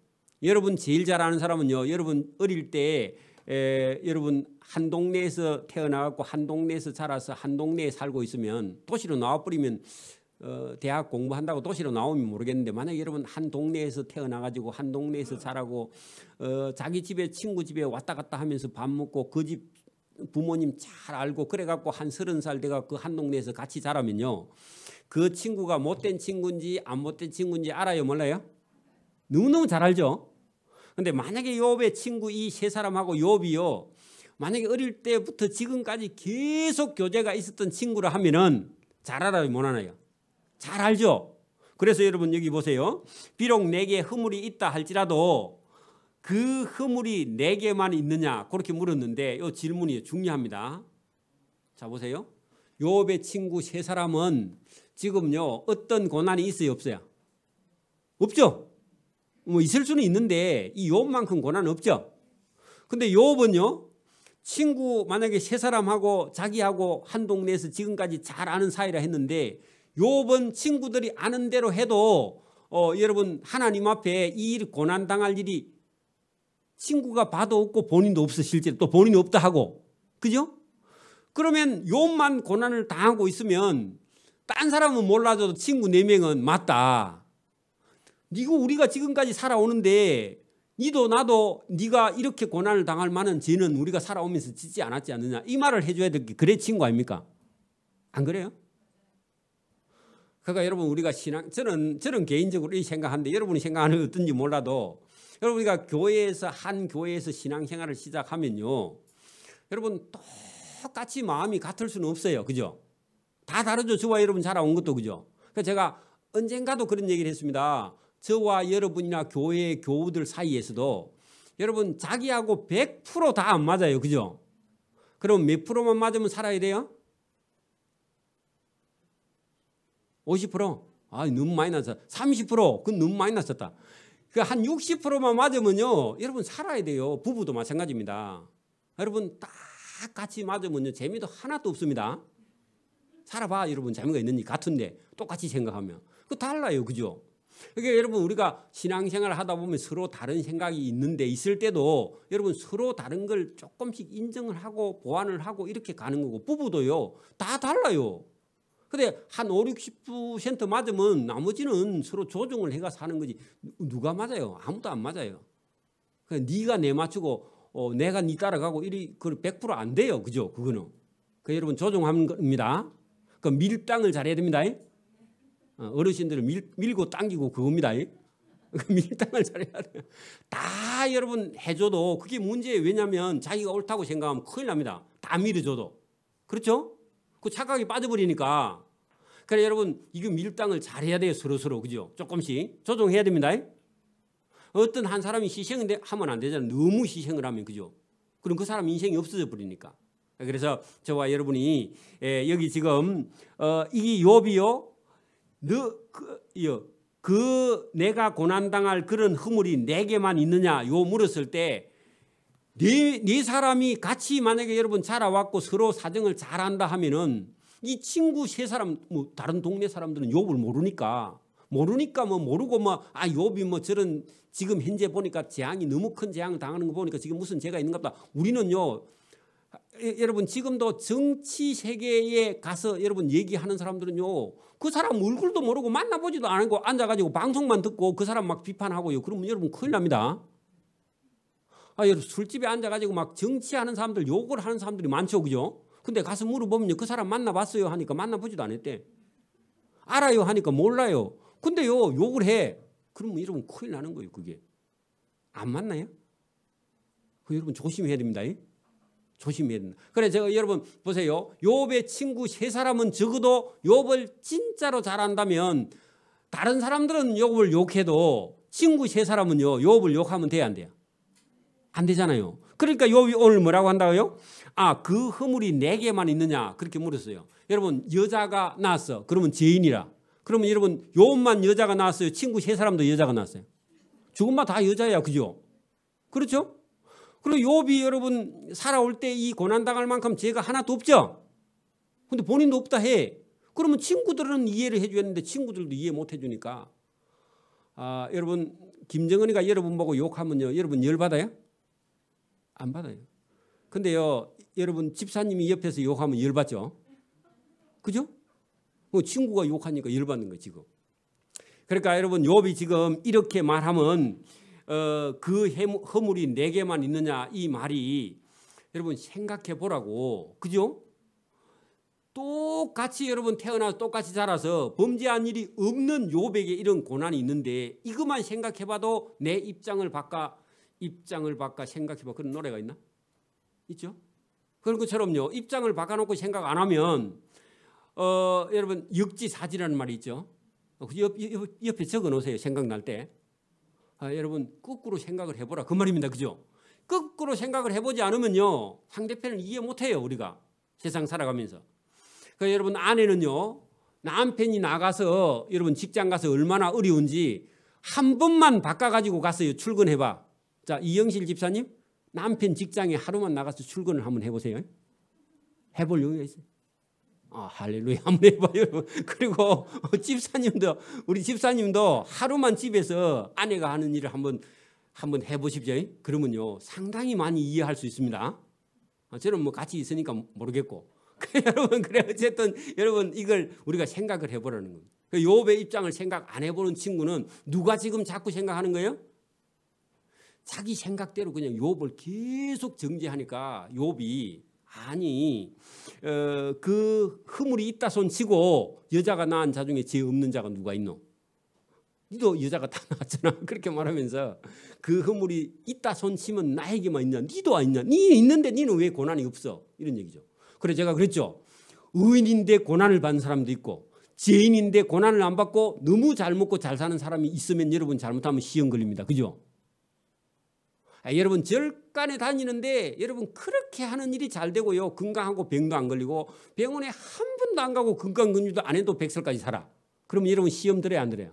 여러분 제일 잘 아는 사람은요. 여러분 어릴 때 여러분 한 동네에서 태어나갖고 한 동네에서 자라서 한 동네에 살고 있으면 도시로 나와버리면 대학 공부한다고 도시로 나오면 모르겠는데 만약에 여러분 한 동네에서 태어나가지고 한 동네에서 자라고 자기 집에 친구 집에 왔다 갔다 하면서 밥 먹고 그 집 부모님 잘 알고 그래갖고 한 30살 돼가 그 한 동네에서 같이 자라면요. 그 친구가 못된 친구인지 안 못된 친구인지 알아요 몰라요? 너무너무 잘 알죠. 근데 만약에 욥의 친구 이 세 사람하고 욥이요. 만약에 어릴 때부터 지금까지 계속 교제가 있었던 친구라 하면은 잘 알아요 못 알아요? 잘 알죠. 그래서 여러분 여기 보세요. 비록 내게 허물이 있다 할지라도 그 허물이 내게만 있느냐 그렇게 물었는데 이 질문이 중요합니다. 자 보세요. 욥의 친구 세 사람은 지금요 어떤 고난이 있어요 없어요? 없죠. 뭐 있을 수는 있는데 이 욥만큼 고난은 없죠. 근데 욥은요 친구 만약에 세 사람하고 자기하고 한 동네에서 지금까지 잘 아는 사이라 했는데 욥은 친구들이 아는 대로 해도 여러분 하나님 앞에 이 일 고난 당할 일이 친구가 봐도 없고 본인도 없어. 실제로 또 본인이 없다 하고 그죠? 그러면 욥만 고난을 당하고 있으면 딴 사람은 몰라줘도 친구 4명은 맞다. 니가 우리가 지금까지 살아오는데 니도 나도 네가 이렇게 고난을 당할 만한 죄는 우리가 살아오면서 짓지 않았지 않느냐 이 말을 해줘야 될 게 그래 친구 아닙니까? 안 그래요? 그러니까 여러분 우리가 저는 개인적으로 이 생각하는데 여러분이 생각하는 어떤지 몰라도 여러분 우리가 한 교회에서 신앙생활을 시작하면요 여러분 똑같이 마음이 같을 수는 없어요. 그죠? 다 다르죠. 저와 여러분 자라온 것도 그죠? 그래서 제가 언젠가도 그런 얘기를 했습니다. 저와 여러분이나 교회 교우들 사이에서도 여러분 자기하고 100% 다 안 맞아요. 그죠? 그럼 몇 프로만 맞으면 살아야 돼요? 50%? 아, 너무 많이 났어. 30%? 그건 너무 많이 났었다. 그 한 60%만 맞으면요. 여러분 살아야 돼요. 부부도 마찬가지입니다. 여러분 딱 같이 맞으면요. 재미도 하나도 없습니다. 살아봐. 여러분 재미가 있는지 같은데 똑같이 생각하면. 그거 달라요. 그죠? 그러니까 여러분 우리가 신앙생활을 하다 보면 서로 다른 생각이 있는데 있을 때도 여러분 서로 다른 걸 조금씩 인정을 하고 보완을 하고 이렇게 가는 거고 부부도요. 다 달라요. 근데 한 5, 60% 맞으면 나머지는 서로 조정을 해가 사는 거지. 누가 맞아요? 아무도 안 맞아요. 그냥 네가 내 맞추고 내가 네 따라가고 이리 그 100% 안 돼요. 그죠? 그거는. 그 여러분 조정하는 겁니다. 그 밀당을 잘해야 됩니다. 어르신들은 밀고 당기고 그겁니다. 밀당을 잘해야 돼요. 다 여러분 해줘도 그게 문제예요. 왜냐하면 자기가 옳다고 생각하면 큰일 납니다. 다 밀어줘도. 그렇죠? 그 착각이 빠져버리니까. 그래 여러분 이거 밀당을 잘해야 돼요. 서로 그죠? 조금씩 조정해야 됩니다. 어떤 한 사람이 희생을 하면 안 되잖아요. 너무 희생을 하면 그죠? 그럼 그 사람 인생이 없어져 버리니까. 그래서 저와 여러분이 여기 지금 이 욥이요. 내가 고난당할 그런 허물이 내게만 있느냐 요 물었을 때 네 사람이 같이 만약에 여러분 자라왔고 서로 사정을 잘 안다 하면은 이 친구 세 사람 뭐 다른 동네 사람들은 욥을 모르니까 모르니까 뭐 모르고 뭐 욥이 뭐 저런 지금 현재 보니까 재앙이 너무 큰 재앙 당하는 거 보니까 지금 무슨 죄가 있는가 보다. 우리는요. 여러분 지금도 정치 세계에 가서 여러분 얘기하는 사람들은요. 그 사람 얼굴도 모르고 만나보지도 않고 앉아가지고 방송만 듣고 그 사람 막 비판하고요. 그러면 여러분 큰일 납니다. 여러분 술집에 앉아가지고 막 정치하는 사람들 욕을 하는 사람들이 많죠. 그죠? 근데 가서 물어보면 그 사람 만나봤어요 하니까 만나보지도 않았대. 알아요 하니까 몰라요. 근데요 욕을 해. 그러면 여러분 큰일 나는 거예요. 그게. 안 만나요? 여러분 조심해야 됩니다. 조심해야 된다. 그래 제가 여러분 보세요. 욥의 친구 세 사람은 적어도 욥을 진짜로 잘 안다면 다른 사람들은 욥을 욕해도 친구 세 사람은요 욥을 욕하면 돼야 안 돼요? 안 되잖아요. 그러니까 욥이 오늘 뭐라고 한다고요? 그 허물이 내게만 있느냐 그렇게 물었어요. 여러분 여자가 낳았어. 그러면 죄인이라. 그러면 여러분 욥만 여자가 낳았어요? 친구 세 사람도 여자가 낳았어요? 조금만 다 여자야. 그죠? 그렇죠? 그리고 욥이 여러분 살아올 때 이 고난당할 만큼 죄가 하나도 없죠? 근데 본인도 없다 해. 그러면 친구들은 이해를 해줘야 하는데 친구들도 이해 못 해주니까 여러분 김정은이가 여러분 보고 욕하면요 여러분 열받아요? 안 받아요. 근데요 여러분 집사님이 옆에서 욕하면 열받죠? 그죠? 친구가 욕하니까 열받는 거예요 지금. 그러니까 여러분 욥이 지금 이렇게 말하면 그 허물이 내게만 있느냐 이 말이 여러분 생각해 보라고. 그죠? 똑같이 여러분 태어나서 똑같이 자라서 범죄한 일이 없는 욥에게 이런 고난이 있는데 이것만 생각해 봐도 내 입장을 바꿔 생각해 봐. 그런 노래가 있나? 있죠? 그런 것처럼요. 입장을 바꿔놓고 생각 안 하면 여러분 역지사지라는 말이 있죠. 옆에 적어 놓으세요. 생각날 때. 여러분 거꾸로 생각을 해보라 그 말입니다. 그죠? 거꾸로 생각을 해보지 않으면요 상대편을 이해 못해요. 우리가 세상 살아가면서. 그러니까 여러분 아내는요 남편이 나가서 여러분 직장 가서 얼마나 어려운지 한 번만 바꿔가지고 갔어요. 출근해봐. 자 이영실 집사님 남편 직장에 하루만 나가서 출근을 한번 해보세요. 해볼 용의가 있어요. 할렐루야 한번 해봐요. 그리고 우리 집사님도 하루만 집에서 아내가 하는 일을 한번 해보십시오. 그러면요 상당히 많이 이해할 수 있습니다. 저는 뭐 같이 있으니까 모르겠고 여러분 그래 어쨌든 여러분 이걸 우리가 생각을 해보라는 거예요. 욥의 입장을 생각 안 해보는 친구는 누가 지금 자꾸 생각하는 거예요? 자기 생각대로 그냥 욥을 계속 정죄하니까 욥이 그 허물이 있다 손치고 여자가 낳은 자 중에 죄 없는 자가 누가 있노? 니도 여자가 다 낳았잖아. 그렇게 말하면서 그 허물이 있다 손치면 나에게만 있냐? 니도 있냐? 니 있는데 니는 왜 고난이 없어? 이런 얘기죠. 그래서 제가 그랬죠. 의인인데 고난을 받는 사람도 있고 죄인인데 고난을 안 받고 너무 잘 먹고 잘 사는 사람이 있으면 여러분 잘못하면 시험 걸립니다. 그죠? 여러분 절간에 다니는데 여러분 그렇게 하는 일이 잘 되고요. 건강하고 병도 안 걸리고 병원에 한 번도 안 가고 건강검진도 안 해도 100살까지 살아. 그러면 여러분 시험 들어야 안 들어요?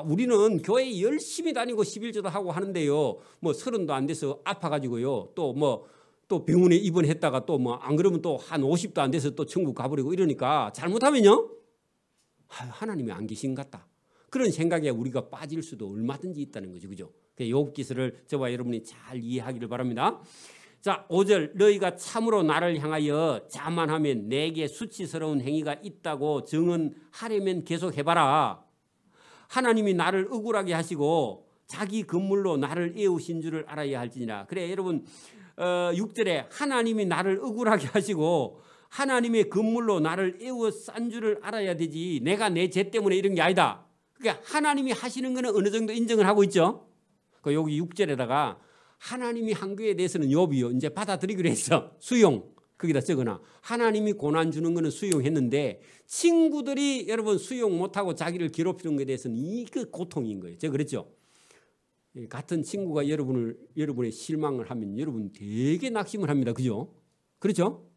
우리는 교회 열심히 다니고 11조도 하고 하는데요. 뭐 30도 안 돼서 아파가지고요. 또 병원에 입원했다가 또 뭐 안 그러면 또 한 50도 안 돼서 또 천국 가버리고 이러니까 잘못하면요. 하나님이 안 계신 것 같다. 그런 생각에 우리가 빠질 수도 얼마든지 있다는 거죠. 그죠? 욥 기서를 저와 여러분이 잘 이해하기를 바랍니다. 자, 5절 너희가 참으로 나를 향하여 자만하면 내게 수치스러운 행위가 있다고 증언하려면 계속 해봐라. 하나님이 나를 억울하게 하시고 자기 건물로 나를 애우신 줄을 알아야 할지니라. 그래 여러분 6절에 하나님이 나를 억울하게 하시고 하나님의 건물로 나를 애워 싼 줄을 알아야 되지 내가 내 죄 때문에 이런 게 아니다. 그러니까 하나님이 하시는 거는 어느 정도 인정을 하고 있죠. 여기 6절에다가 하나님이 한 거에 대해서는 욥이요 이제 받아들이기로 했어. 수용. 거기다 적어놔. 하나님이 고난 주는 거는 수용했는데 친구들이 여러분 수용 못하고 자기를 괴롭히는 것에 대해서는 이게 고통인 거예요. 제가 그랬죠. 같은 친구가 여러분의 실망을 하면 여러분 되게 낙심을 합니다. 그죠? 그렇죠?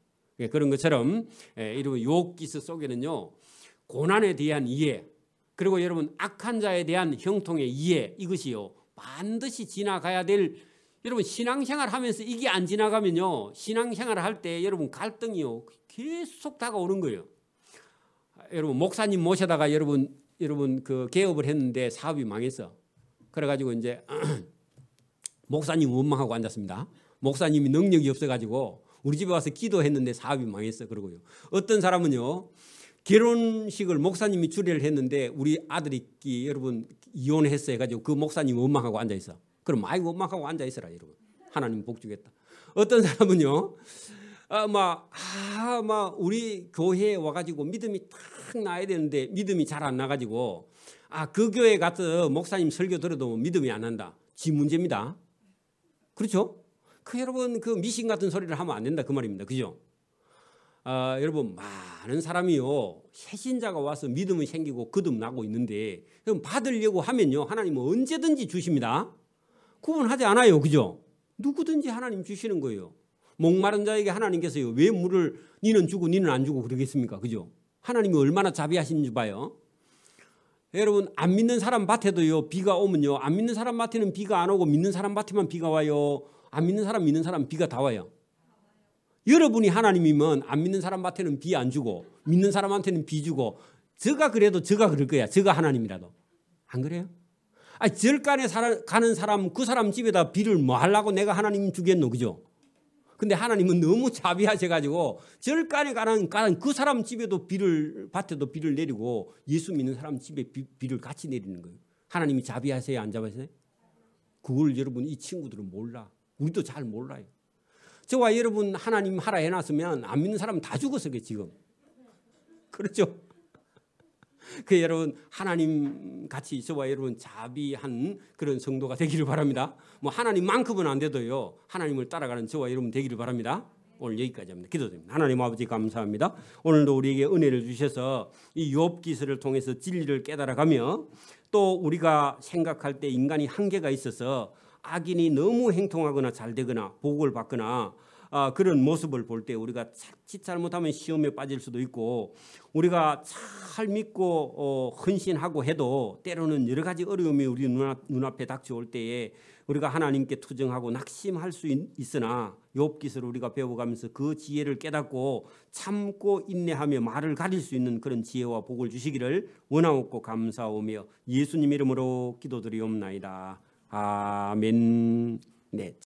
그런 것처럼 이런 욥 기서 속에는요 고난에 대한 이해 그리고 여러분 악한 자에 대한 형통의 이해 이것이요 반드시 지나가야 될 여러분 신앙생활 하면서 이게 안 지나가면요 신앙생활을 할 때 여러분 갈등이요 계속 다가오는 거예요. 여러분 목사님 모셔다가 여러분 여러분 그 개업을 했는데 사업이 망했어. 그래가지고 이제 목사님 원망하고 앉았습니다. 목사님이 능력이 없어가지고 우리 집에 와서 기도했는데 사업이 망했어. 그러고요. 어떤 사람은요, 결혼식을 목사님이 주례를 했는데 우리 아들이 여러분 이혼했어 해가지고 그 목사님 원망하고 앉아 있어. 그럼 아이고 원망하고 앉아 있어라 여러분. 하나님 복 주겠다. 어떤 사람은요, 우리 교회에 와가지고 믿음이 탁 나야 되는데 믿음이 잘 안 나가지고 그 교회 가서 목사님 설교 들어도 믿음이 안 난다. 지 문제입니다. 그렇죠? 여러분 그 미신 같은 소리를 하면 안 된다 그 말입니다. 그죠? 여러분 많은 사람이요 새신자가 와서 믿음이 생기고 거듭나고 있는데 그럼 받으려고 하면요 하나님은 언제든지 주십니다. 구분하지 않아요. 그죠? 누구든지 하나님 주시는 거예요. 목마른 자에게 하나님께서요 왜 물을 니는 주고 니는 안 주고 그러겠습니까? 그죠? 하나님이 얼마나 자비하신지 봐요. 여러분 안 믿는 사람 밭에도요 비가 오면요 안 믿는 사람 밭에는 비가 안 오고 믿는 사람 밭에만 비가 와요. 안 믿는 사람 비가 다 와요. 여러분이 하나님이면 안 믿는 사람 밭에는 비 안 주고 믿는 사람한테는 비 주고 저가 그래도 저가 그럴 거야. 저가 하나님이라도. 안 그래요? 절간에 가는 사람 그 사람 집에다 비를 뭐 하려고 내가 하나님 주겠노. 그죠? 근데 하나님은 너무 자비하셔가지고 절간에 가는 그 사람 집에도 밭에도 비를 내리고 예수 믿는 사람 집에 비를 같이 내리는 거예요. 하나님이 자비하세요? 안 자비하세요? 그걸 여러분 이 친구들은 몰라. 우리도 잘 몰라요. 저와 여러분 하나님 하라 해놨으면 안 믿는 사람 다 죽었어요 지금. 그렇죠? 여러분 하나님 같이 저와 여러분 자비한 그런 성도가 되기를 바랍니다. 하나님만큼은 안 돼도요 하나님을 따라가는 저와 여러분 되기를 바랍니다. 오늘 여기까지 합니다. 기도드립니다. 하나님 아버지 감사합니다. 오늘도 우리에게 은혜를 주셔서 이 욥기서를 통해서 진리를 깨달아가며 또 우리가 생각할 때 인간이 한계가 있어서 악인이 너무 행통하거나 잘되거나 복을 받거나 그런 모습을 볼 때 우리가 자칫 잘못하면 시험에 빠질 수도 있고 우리가 잘 믿고 헌신하고 해도 때로는 여러 가지 어려움이 우리 눈앞에 닥쳐올 때에 우리가 하나님께 투정하고 낙심할 수 있으나 욥기서를 우리가 배워가면서 그 지혜를 깨닫고 참고 인내하며 말을 가릴 수 있는 그런 지혜와 복을 주시기를 원하옵고 감사하오며 예수님 이름으로 기도드리옵나이다. 아멘. 네.